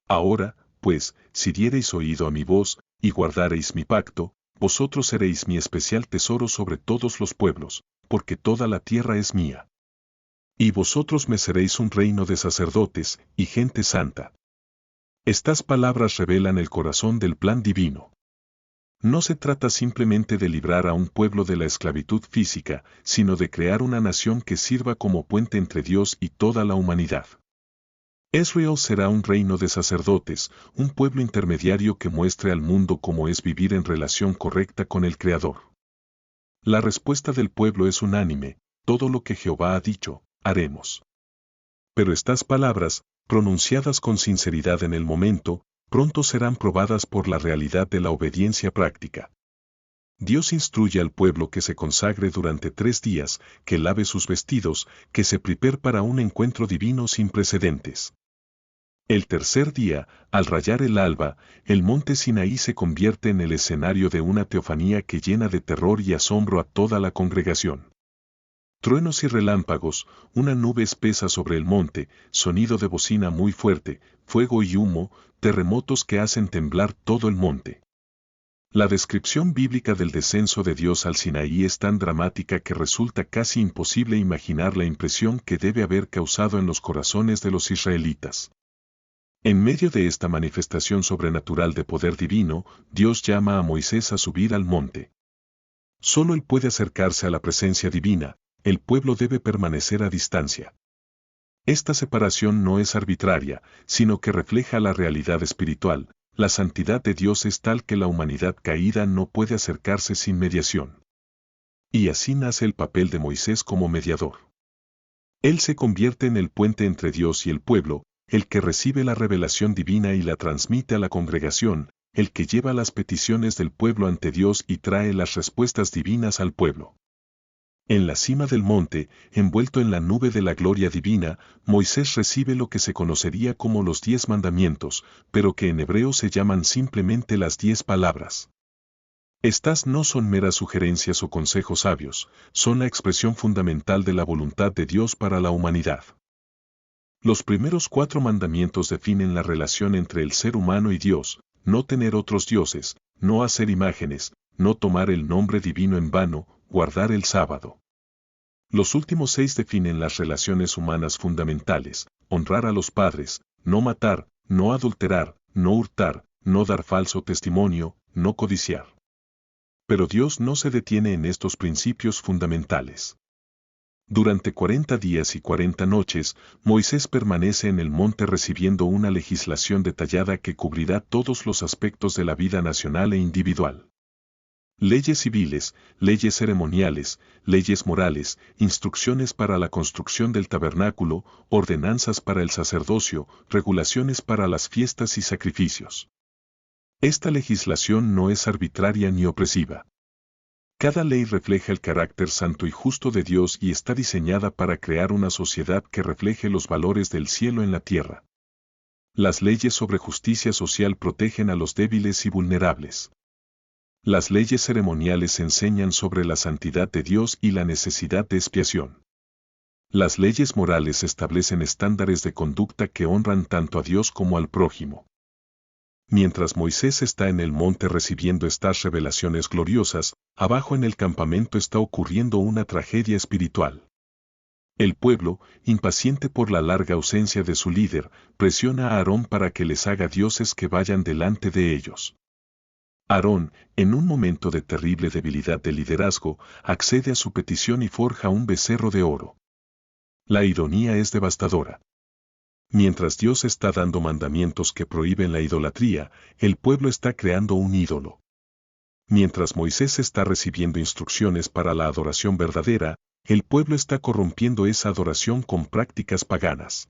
Ahora, pues, si diereis oído a mi voz, y guardareis mi pacto, vosotros seréis mi especial tesoro sobre todos los pueblos, porque toda la tierra es mía. Y vosotros me seréis un reino de sacerdotes, y gente santa. Estas palabras revelan el corazón del plan divino. No se trata simplemente de librar a un pueblo de la esclavitud física, sino de crear una nación que sirva como puente entre Dios y toda la humanidad. Israel será un reino de sacerdotes, un pueblo intermediario que muestre al mundo cómo es vivir en relación correcta con el Creador. La respuesta del pueblo es unánime: todo lo que Jehová ha dicho, haremos. Pero estas palabras, pronunciadas con sinceridad en el momento, pronto serán probadas por la realidad de la obediencia práctica. Dios instruye al pueblo que se consagre durante 3 días, que lave sus vestidos, que se prepare para un encuentro divino sin precedentes. El tercer día, al rayar el alba, el monte Sinaí se convierte en el escenario de una teofanía que llena de terror y asombro a toda la congregación. Truenos y relámpagos, una nube espesa sobre el monte, sonido de bocina muy fuerte, fuego y humo, terremotos que hacen temblar todo el monte. La descripción bíblica del descenso de Dios al Sinaí es tan dramática que resulta casi imposible imaginar la impresión que debe haber causado en los corazones de los israelitas. En medio de esta manifestación sobrenatural de poder divino, Dios llama a Moisés a subir al monte. Solo él puede acercarse a la presencia divina, el pueblo debe permanecer a distancia. Esta separación no es arbitraria, sino que refleja la realidad espiritual. La santidad de Dios es tal que la humanidad caída no puede acercarse sin mediación. Y así nace el papel de Moisés como mediador. Él se convierte en el puente entre Dios y el pueblo, el que recibe la revelación divina y la transmite a la congregación, el que lleva las peticiones del pueblo ante Dios y trae las respuestas divinas al pueblo. En la cima del monte, envuelto en la nube de la gloria divina, Moisés recibe lo que se conocería como los 10 mandamientos, pero que en hebreo se llaman simplemente las 10 palabras. Estas no son meras sugerencias o consejos sabios, son la expresión fundamental de la voluntad de Dios para la humanidad. Los primeros 4 mandamientos definen la relación entre el ser humano y Dios: no tener otros dioses, no hacer imágenes, no tomar el nombre divino en vano, guardar el sábado. Los últimos 6 definen las relaciones humanas fundamentales: honrar a los padres, no matar, no adulterar, no hurtar, no dar falso testimonio, no codiciar. Pero Dios no se detiene en estos principios fundamentales. Durante 40 días y 40 noches, Moisés permanece en el monte recibiendo una legislación detallada que cubrirá todos los aspectos de la vida nacional e individual. Leyes civiles, leyes ceremoniales, leyes morales, instrucciones para la construcción del tabernáculo, ordenanzas para el sacerdocio, regulaciones para las fiestas y sacrificios. Esta legislación no es arbitraria ni opresiva. Cada ley refleja el carácter santo y justo de Dios y está diseñada para crear una sociedad que refleje los valores del cielo en la tierra. Las leyes sobre justicia social protegen a los débiles y vulnerables. Las leyes ceremoniales enseñan sobre la santidad de Dios y la necesidad de expiación. Las leyes morales establecen estándares de conducta que honran tanto a Dios como al prójimo. Mientras Moisés está en el monte recibiendo estas revelaciones gloriosas, abajo en el campamento está ocurriendo una tragedia espiritual. El pueblo, impaciente por la larga ausencia de su líder, presiona a Aarón para que les haga dioses que vayan delante de ellos. Aarón, en un momento de terrible debilidad de liderazgo, accede a su petición y forja un becerro de oro. La ironía es devastadora. Mientras Dios está dando mandamientos que prohíben la idolatría, el pueblo está creando un ídolo. Mientras Moisés está recibiendo instrucciones para la adoración verdadera, el pueblo está corrompiendo esa adoración con prácticas paganas.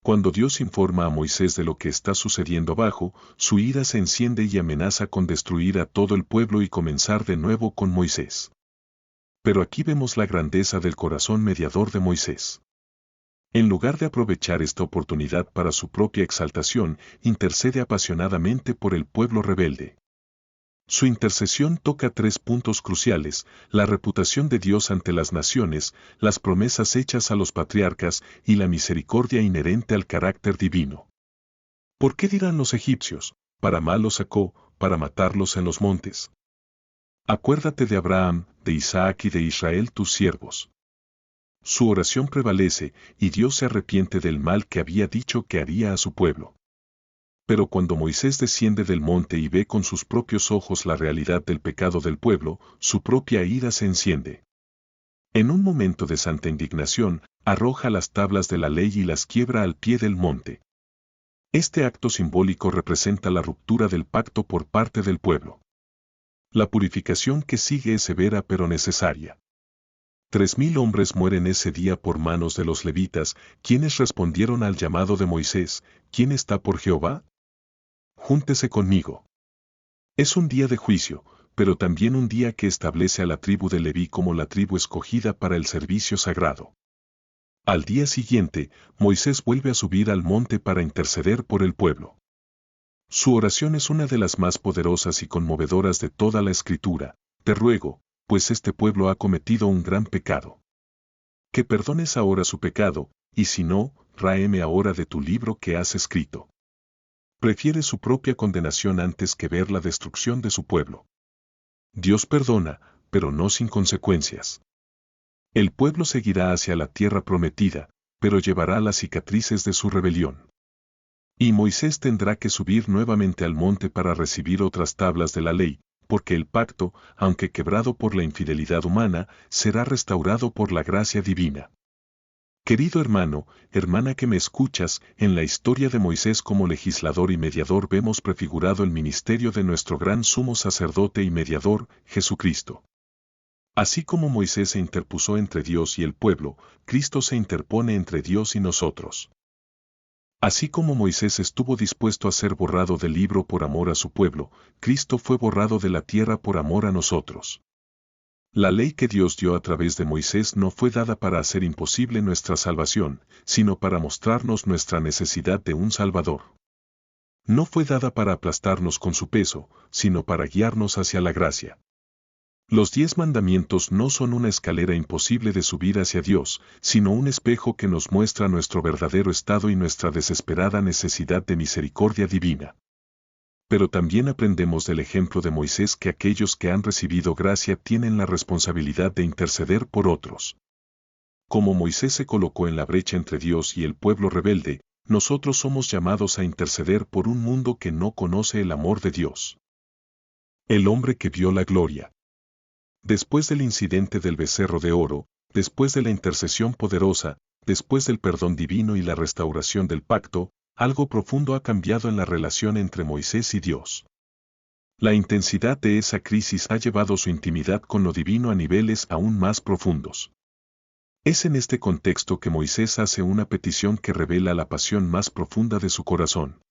Cuando Dios informa a Moisés de lo que está sucediendo abajo, su ira se enciende y amenaza con destruir a todo el pueblo y comenzar de nuevo con Moisés. Pero aquí vemos la grandeza del corazón mediador de Moisés. En lugar de aprovechar esta oportunidad para su propia exaltación, intercede apasionadamente por el pueblo rebelde. Su intercesión toca 3 puntos cruciales: la reputación de Dios ante las naciones, las promesas hechas a los patriarcas y la misericordia inherente al carácter divino. ¿Por qué dirán los egipcios: para mal los sacó, para matarlos en los montes? Acuérdate de Abraham, de Isaac y de Israel tus siervos. Su oración prevalece, y Dios se arrepiente del mal que había dicho que haría a su pueblo. Pero cuando Moisés desciende del monte y ve con sus propios ojos la realidad del pecado del pueblo, su propia ira se enciende. En un momento de santa indignación, arroja las tablas de la ley y las quiebra al pie del monte. Este acto simbólico representa la ruptura del pacto por parte del pueblo. La purificación que sigue es severa pero necesaria. 3000 hombres mueren ese día por manos de los levitas, quienes respondieron al llamado de Moisés: ¿quién está por Jehová? Júntese conmigo. Es un día de juicio, pero también un día que establece a la tribu de Leví como la tribu escogida para el servicio sagrado. Al día siguiente, Moisés vuelve a subir al monte para interceder por el pueblo. Su oración es una de las más poderosas y conmovedoras de toda la Escritura: te ruego, pues este pueblo ha cometido un gran pecado, que perdones ahora su pecado, y si no, ráeme ahora de tu libro que has escrito. Prefiere su propia condenación antes que ver la destrucción de su pueblo. Dios perdona, pero no sin consecuencias. El pueblo seguirá hacia la tierra prometida, pero llevará las cicatrices de su rebelión. Y Moisés tendrá que subir nuevamente al monte para recibir otras tablas de la ley, porque el pacto, aunque quebrado por la infidelidad humana, será restaurado por la gracia divina. Querido hermano, hermana que me escuchas, en la historia de Moisés como legislador y mediador vemos prefigurado el ministerio de nuestro gran sumo sacerdote y mediador, Jesucristo. Así como Moisés se interpuso entre Dios y el pueblo, Cristo se interpone entre Dios y nosotros. Así como Moisés estuvo dispuesto a ser borrado del libro por amor a su pueblo, Cristo fue borrado de la tierra por amor a nosotros. La ley que Dios dio a través de Moisés no fue dada para hacer imposible nuestra salvación, sino para mostrarnos nuestra necesidad de un Salvador. No fue dada para aplastarnos con su peso, sino para guiarnos hacia la gracia. Los 10 mandamientos no son una escalera imposible de subir hacia Dios, sino un espejo que nos muestra nuestro verdadero estado y nuestra desesperada necesidad de misericordia divina. Pero también aprendemos del ejemplo de Moisés que aquellos que han recibido gracia tienen la responsabilidad de interceder por otros. Como Moisés se colocó en la brecha entre Dios y el pueblo rebelde, nosotros somos llamados a interceder por un mundo que no conoce el amor de Dios. El hombre que vio la gloria. Después del incidente del becerro de oro, después de la intercesión poderosa, después del perdón divino y la restauración del pacto, algo profundo ha cambiado en la relación entre Moisés y Dios. La intensidad de esa crisis ha llevado su intimidad con lo divino a niveles aún más profundos. Es en este contexto que Moisés hace una petición que revela la pasión más profunda de su corazón.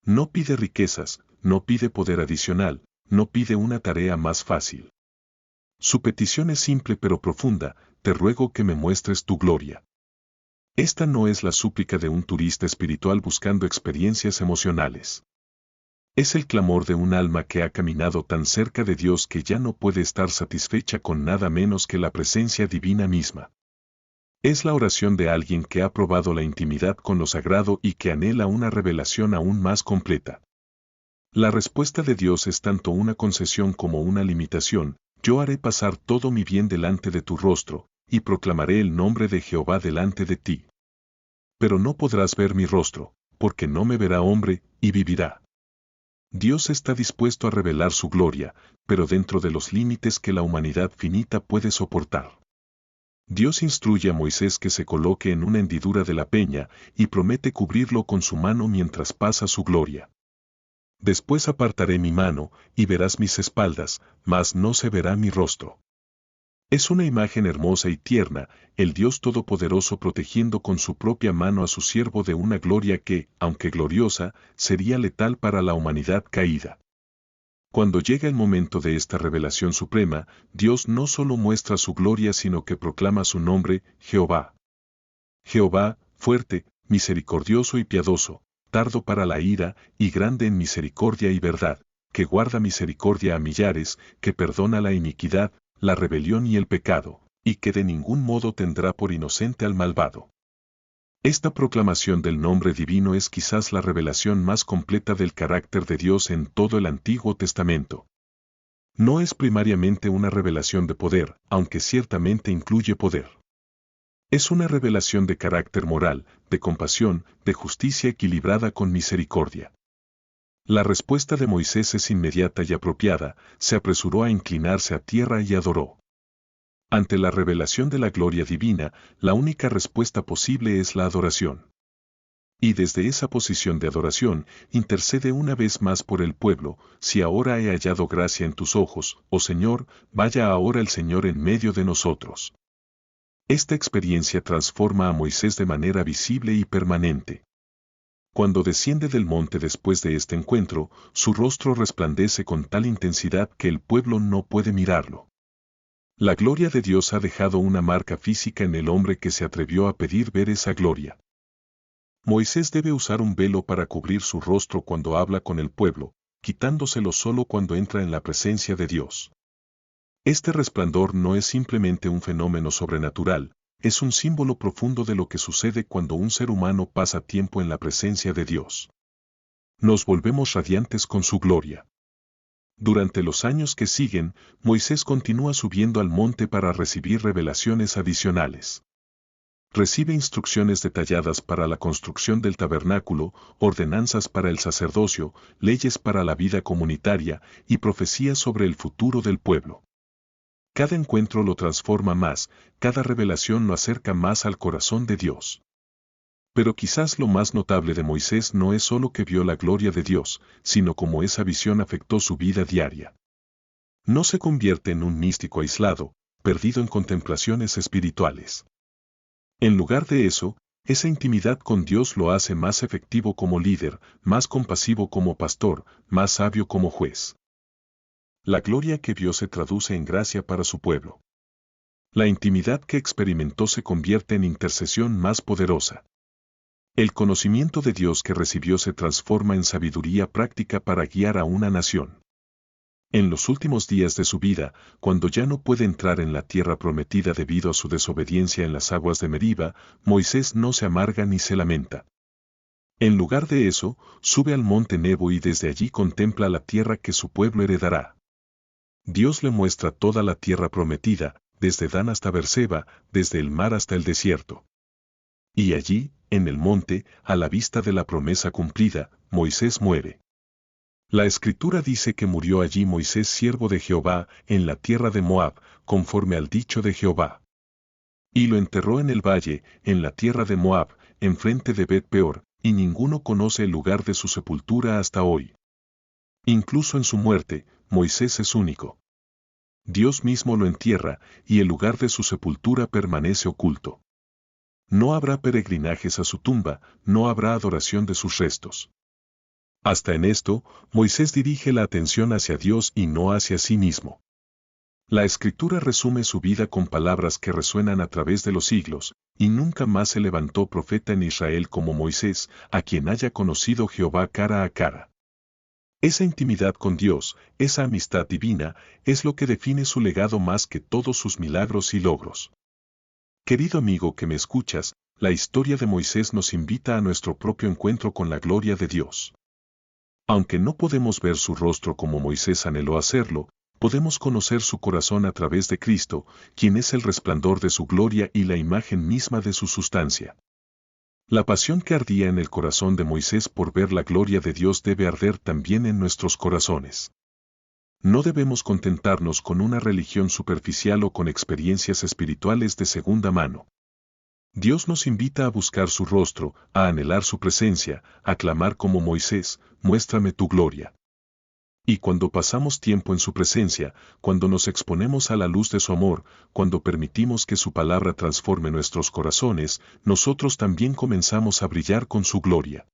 No pide riquezas, no pide poder adicional, no pide una tarea más fácil. Su petición es simple pero profunda: te ruego que me muestres tu gloria. Esta no es la súplica de un turista espiritual buscando experiencias emocionales. Es el clamor de un alma que ha caminado tan cerca de Dios que ya no puede estar satisfecha con nada menos que la presencia divina misma. Es la oración de alguien que ha probado la intimidad con lo sagrado y que anhela una revelación aún más completa. La respuesta de Dios es tanto una concesión como una limitación: yo haré pasar todo mi bien delante de tu rostro, y proclamaré el nombre de Jehová delante de ti. Pero no podrás ver mi rostro, porque no me verá hombre, y vivirá. Dios está dispuesto a revelar su gloria, pero dentro de los límites que la humanidad finita puede soportar. Dios instruye a Moisés que se coloque en una hendidura de la peña, y promete cubrirlo con su mano mientras pasa su gloria. Después apartaré mi mano, y verás mis espaldas, mas no se verá mi rostro. Es una imagen hermosa y tierna, el Dios Todopoderoso protegiendo con su propia mano a su siervo de una gloria que, aunque gloriosa, sería letal para la humanidad caída. Cuando llega el momento de esta revelación suprema, Dios no solo muestra su gloria sino que proclama su nombre: Jehová. Jehová, fuerte, misericordioso y piadoso, tardo para la ira, y grande en misericordia y verdad, que guarda misericordia a millares, que perdona la iniquidad, la rebelión y el pecado, y que de ningún modo tendrá por inocente al malvado. Esta proclamación del nombre divino es quizás la revelación más completa del carácter de Dios en todo el Antiguo Testamento. No es primariamente una revelación de poder, aunque ciertamente incluye poder. Es una revelación de carácter moral, de compasión, de justicia equilibrada con misericordia. La respuesta de Moisés es inmediata y apropiada: se apresuró a inclinarse a tierra y adoró. Ante la revelación de la gloria divina, la única respuesta posible es la adoración. Y desde esa posición de adoración, intercede una vez más por el pueblo: si ahora he hallado gracia en tus ojos, oh Señor, vaya ahora el Señor en medio de nosotros. Esta experiencia transforma a Moisés de manera visible y permanente. Cuando desciende del monte después de este encuentro, su rostro resplandece con tal intensidad que el pueblo no puede mirarlo. La gloria de Dios ha dejado una marca física en el hombre que se atrevió a pedir ver esa gloria. Moisés debe usar un velo para cubrir su rostro cuando habla con el pueblo, quitándoselo solo cuando entra en la presencia de Dios. Este resplandor no es simplemente un fenómeno sobrenatural, es un símbolo profundo de lo que sucede cuando un ser humano pasa tiempo en la presencia de Dios. Nos volvemos radiantes con su gloria. Durante los años que siguen, Moisés continúa subiendo al monte para recibir revelaciones adicionales. Recibe instrucciones detalladas para la construcción del tabernáculo, ordenanzas para el sacerdocio, leyes para la vida comunitaria y profecías sobre el futuro del pueblo. Cada encuentro lo transforma más, cada revelación lo acerca más al corazón de Dios. Pero quizás lo más notable de Moisés no es solo que vio la gloria de Dios, sino cómo esa visión afectó su vida diaria. No se convierte en un místico aislado, perdido en contemplaciones espirituales. En lugar de eso, esa intimidad con Dios lo hace más efectivo como líder, más compasivo como pastor, más sabio como juez. La gloria que vio se traduce en gracia para su pueblo. La intimidad que experimentó se convierte en intercesión más poderosa. El conocimiento de Dios que recibió se transforma en sabiduría práctica para guiar a una nación. En los últimos días de su vida, cuando ya no puede entrar en la tierra prometida debido a su desobediencia en las aguas de Meriba, Moisés no se amarga ni se lamenta. En lugar de eso, sube al monte Nebo y desde allí contempla la tierra que su pueblo heredará. Dios le muestra toda la tierra prometida, desde Dan hasta Berseba, desde el mar hasta el desierto. Y allí, en el monte, a la vista de la promesa cumplida, Moisés muere. La Escritura dice que murió allí Moisés siervo de Jehová, en la tierra de Moab, conforme al dicho de Jehová. Y lo enterró en el valle, en la tierra de Moab, enfrente de Bet-peor, y ninguno conoce el lugar de su sepultura hasta hoy. Incluso en su muerte, Moisés es único. Dios mismo lo entierra, y el lugar de su sepultura permanece oculto. No habrá peregrinajes a su tumba, no habrá adoración de sus restos. Hasta en esto, Moisés dirige la atención hacia Dios y no hacia sí mismo. La Escritura resume su vida con palabras que resuenan a través de los siglos, y nunca más se levantó profeta en Israel como Moisés, a quien haya conocido Jehová cara a cara. Esa intimidad con Dios, esa amistad divina, es lo que define su legado más que todos sus milagros y logros. Querido amigo que me escuchas, la historia de Moisés nos invita a nuestro propio encuentro con la gloria de Dios. Aunque no podemos ver su rostro como Moisés anheló hacerlo, podemos conocer su corazón a través de Cristo, quien es el resplandor de su gloria y la imagen misma de su sustancia. La pasión que ardía en el corazón de Moisés por ver la gloria de Dios debe arder también en nuestros corazones. No debemos contentarnos con una religión superficial o con experiencias espirituales de segunda mano. Dios nos invita a buscar su rostro, a anhelar su presencia, a clamar como Moisés, muéstrame tu gloria. Y cuando pasamos tiempo en su presencia, cuando nos exponemos a la luz de su amor, cuando permitimos que su palabra transforme nuestros corazones, nosotros también comenzamos a brillar con su gloria.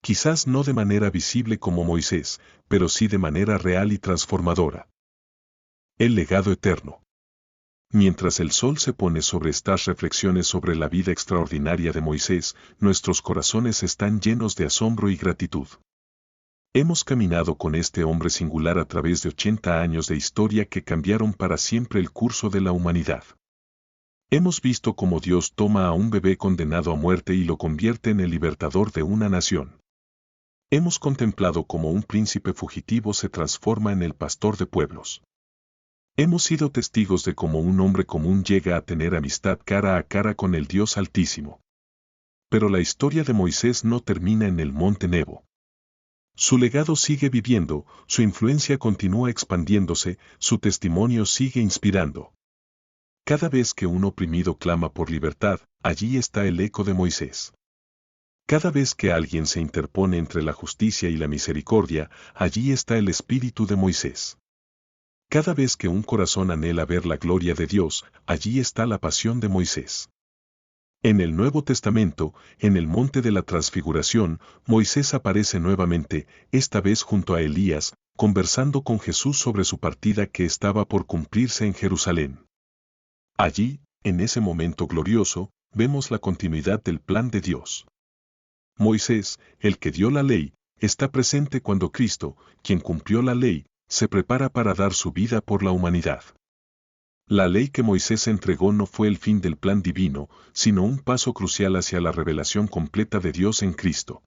Quizás no de manera visible como Moisés, pero sí de manera real y transformadora. El legado eterno. Mientras el sol se pone sobre estas reflexiones sobre la vida extraordinaria de Moisés, nuestros corazones están llenos de asombro y gratitud. Hemos caminado con este hombre singular a través de 80 años de historia que cambiaron para siempre el curso de la humanidad. Hemos visto cómo Dios toma a un bebé condenado a muerte y lo convierte en el libertador de una nación. Hemos contemplado cómo un príncipe fugitivo se transforma en el pastor de pueblos. Hemos sido testigos de cómo un hombre común llega a tener amistad cara a cara con el Dios Altísimo. Pero la historia de Moisés no termina en el monte Nebo. Su legado sigue viviendo, su influencia continúa expandiéndose, su testimonio sigue inspirando. Cada vez que un oprimido clama por libertad, allí está el eco de Moisés. Cada vez que alguien se interpone entre la justicia y la misericordia, allí está el espíritu de Moisés. Cada vez que un corazón anhela ver la gloria de Dios, allí está la pasión de Moisés. En el Nuevo Testamento, en el monte de la Transfiguración, Moisés aparece nuevamente, esta vez junto a Elías, conversando con Jesús sobre su partida que estaba por cumplirse en Jerusalén. Allí, en ese momento glorioso, vemos la continuidad del plan de Dios. Moisés, el que dio la ley, está presente cuando Cristo, quien cumplió la ley, se prepara para dar su vida por la humanidad. La ley que Moisés entregó no fue el fin del plan divino, sino un paso crucial hacia la revelación completa de Dios en Cristo.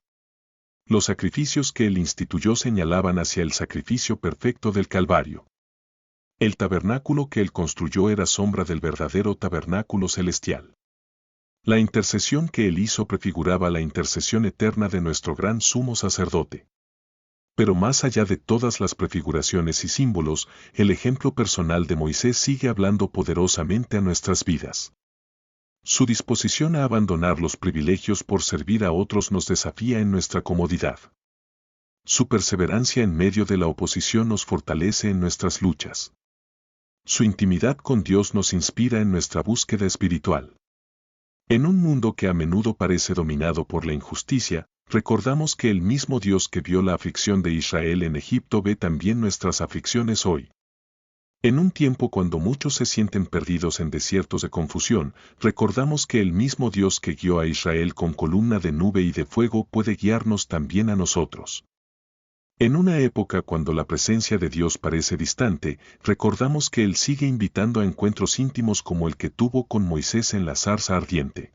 Los sacrificios que él instituyó señalaban hacia el sacrificio perfecto del Calvario. El tabernáculo que él construyó era sombra del verdadero tabernáculo celestial. La intercesión que él hizo prefiguraba la intercesión eterna de nuestro gran sumo sacerdote. Pero más allá de todas las prefiguraciones y símbolos, el ejemplo personal de Moisés sigue hablando poderosamente a nuestras vidas. Su disposición a abandonar los privilegios por servir a otros nos desafía en nuestra comodidad. Su perseverancia en medio de la oposición nos fortalece en nuestras luchas. Su intimidad con Dios nos inspira en nuestra búsqueda espiritual. En un mundo que a menudo parece dominado por la injusticia, recordamos que el mismo Dios que vio la aflicción de Israel en Egipto ve también nuestras aflicciones hoy. En un tiempo cuando muchos se sienten perdidos en desiertos de confusión, recordamos que el mismo Dios que guió a Israel con columna de nube y de fuego puede guiarnos también a nosotros. En una época cuando la presencia de Dios parece distante, recordamos que Él sigue invitando a encuentros íntimos como el que tuvo con Moisés en la zarza ardiente.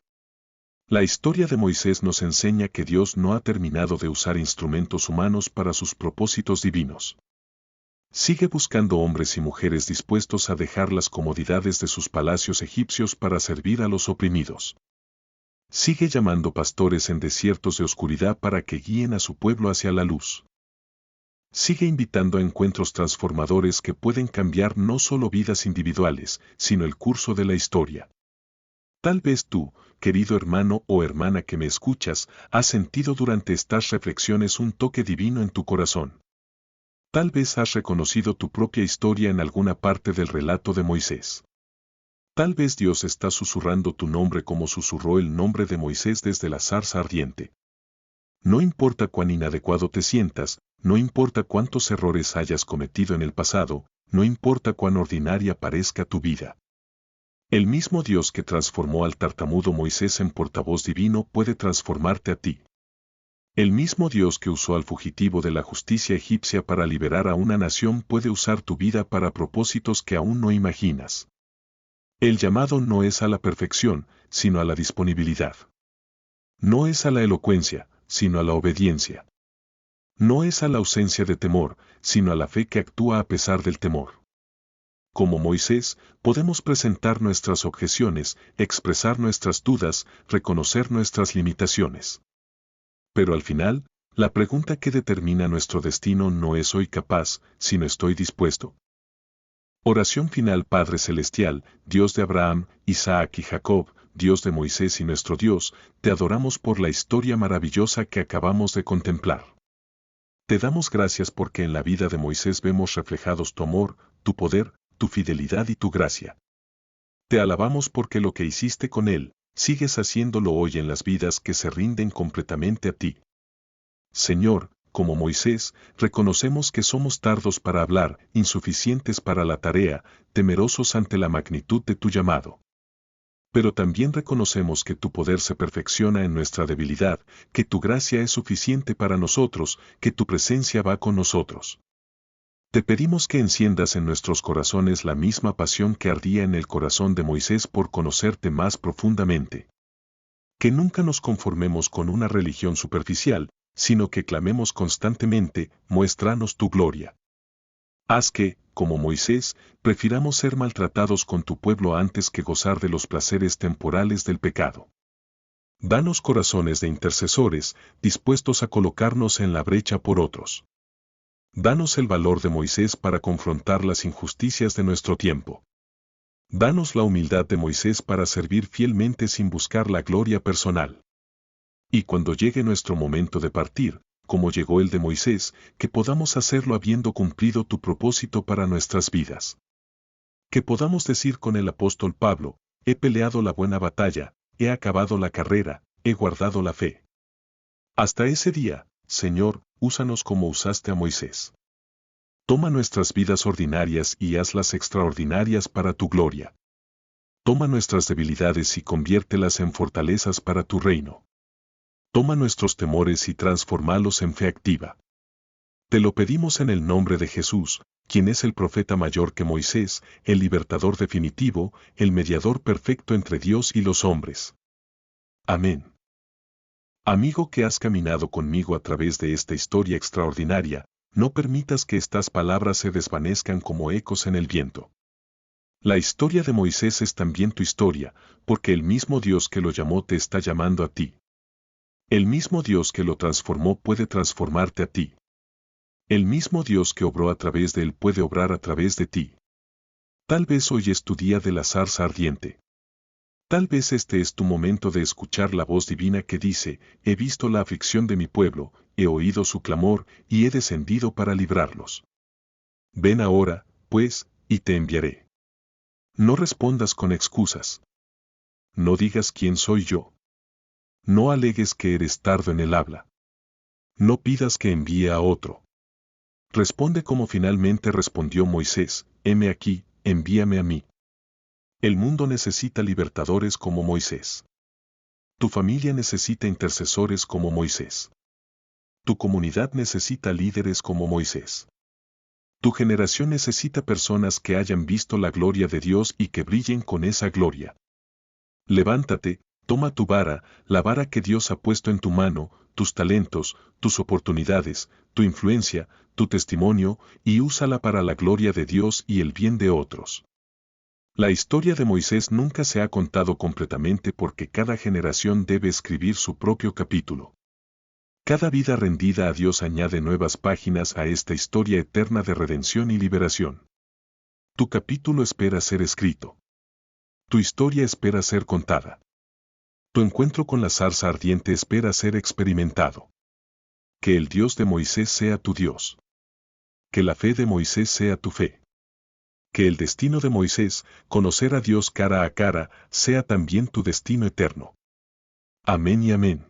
La historia de Moisés nos enseña que Dios no ha terminado de usar instrumentos humanos para sus propósitos divinos. Sigue buscando hombres y mujeres dispuestos a dejar las comodidades de sus palacios egipcios para servir a los oprimidos. Sigue llamando pastores en desiertos de oscuridad para que guíen a su pueblo hacia la luz. Sigue invitando a encuentros transformadores que pueden cambiar no solo vidas individuales, sino el curso de la historia. Tal vez tú, querido hermano o hermana que me escuchas, has sentido durante estas reflexiones un toque divino en tu corazón. Tal vez has reconocido tu propia historia en alguna parte del relato de Moisés. Tal vez Dios está susurrando tu nombre como susurró el nombre de Moisés desde la zarza ardiente. No importa cuán inadecuado te sientas, no importa cuántos errores hayas cometido en el pasado, no importa cuán ordinaria parezca tu vida. El mismo Dios que transformó al tartamudo Moisés en portavoz divino puede transformarte a ti. El mismo Dios que usó al fugitivo de la justicia egipcia para liberar a una nación puede usar tu vida para propósitos que aún no imaginas. El llamado no es a la perfección, sino a la disponibilidad. No es a la elocuencia, sino a la obediencia. No es a la ausencia de temor, sino a la fe que actúa a pesar del temor. Como Moisés, podemos presentar nuestras objeciones, expresar nuestras dudas, reconocer nuestras limitaciones. Pero al final, la pregunta que determina nuestro destino no es soy capaz, sino estoy dispuesto. Oración final. Padre Celestial, Dios de Abraham, Isaac y Jacob, Dios de Moisés y nuestro Dios, te adoramos por la historia maravillosa que acabamos de contemplar. Te damos gracias porque en la vida de Moisés vemos reflejados tu amor, tu poder, tu fidelidad y tu gracia. Te alabamos porque lo que hiciste con él, sigues haciéndolo hoy en las vidas que se rinden completamente a ti. Señor, como Moisés, reconocemos que somos tardos para hablar, insuficientes para la tarea, temerosos ante la magnitud de tu llamado. Pero también reconocemos que tu poder se perfecciona en nuestra debilidad, que tu gracia es suficiente para nosotros, que tu presencia va con nosotros. Te pedimos que enciendas en nuestros corazones la misma pasión que ardía en el corazón de Moisés por conocerte más profundamente. Que nunca nos conformemos con una religión superficial, sino que clamemos constantemente, muéstranos tu gloria. Haz que, como Moisés, prefiramos ser maltratados con tu pueblo antes que gozar de los placeres temporales del pecado. Danos corazones de intercesores, dispuestos a colocarnos en la brecha por otros. Danos el valor de Moisés para confrontar las injusticias de nuestro tiempo. Danos la humildad de Moisés para servir fielmente sin buscar la gloria personal. Y cuando llegue nuestro momento de partir, como llegó el de Moisés, que podamos hacerlo habiendo cumplido tu propósito para nuestras vidas. Que podamos decir con el apóstol Pablo, he peleado la buena batalla, he acabado la carrera, he guardado la fe. Hasta ese día, Señor, úsanos como usaste a Moisés. Toma nuestras vidas ordinarias y hazlas extraordinarias para tu gloria. Toma nuestras debilidades y conviértelas en fortalezas para tu reino. Toma nuestros temores y transfórmalos en fe activa. Te lo pedimos en el nombre de Jesús, quien es el profeta mayor que Moisés, el libertador definitivo, el mediador perfecto entre Dios y los hombres. Amén. Amigo que has caminado conmigo a través de esta historia extraordinaria, no permitas que estas palabras se desvanezcan como ecos en el viento. La historia de Moisés es también tu historia, porque el mismo Dios que lo llamó te está llamando a ti. El mismo Dios que lo transformó puede transformarte a ti. El mismo Dios que obró a través de él puede obrar a través de ti. Tal vez hoy es tu día de la zarza ardiente. Tal vez este es tu momento de escuchar la voz divina que dice, he visto la aflicción de mi pueblo, he oído su clamor, y he descendido para librarlos. Ven ahora, pues, y te enviaré. No respondas con excusas. No digas quién soy yo. No alegues que eres tardo en el habla. No pidas que envíe a otro. Responde como finalmente respondió Moisés, heme aquí, envíame a mí. El mundo necesita libertadores como Moisés. Tu familia necesita intercesores como Moisés. Tu comunidad necesita líderes como Moisés. Tu generación necesita personas que hayan visto la gloria de Dios y que brillen con esa gloria. Levántate, toma tu vara, la vara que Dios ha puesto en tu mano, tus talentos, tus oportunidades, tu influencia, tu testimonio, y úsala para la gloria de Dios y el bien de otros. La historia de Moisés nunca se ha contado completamente porque cada generación debe escribir su propio capítulo. Cada vida rendida a Dios añade nuevas páginas a esta historia eterna de redención y liberación. Tu capítulo espera ser escrito. Tu historia espera ser contada. Tu encuentro con la zarza ardiente espera ser experimentado. Que el Dios de Moisés sea tu Dios. Que la fe de Moisés sea tu fe. Que el destino de Moisés, conocer a Dios cara a cara, sea también tu destino eterno. Amén y amén.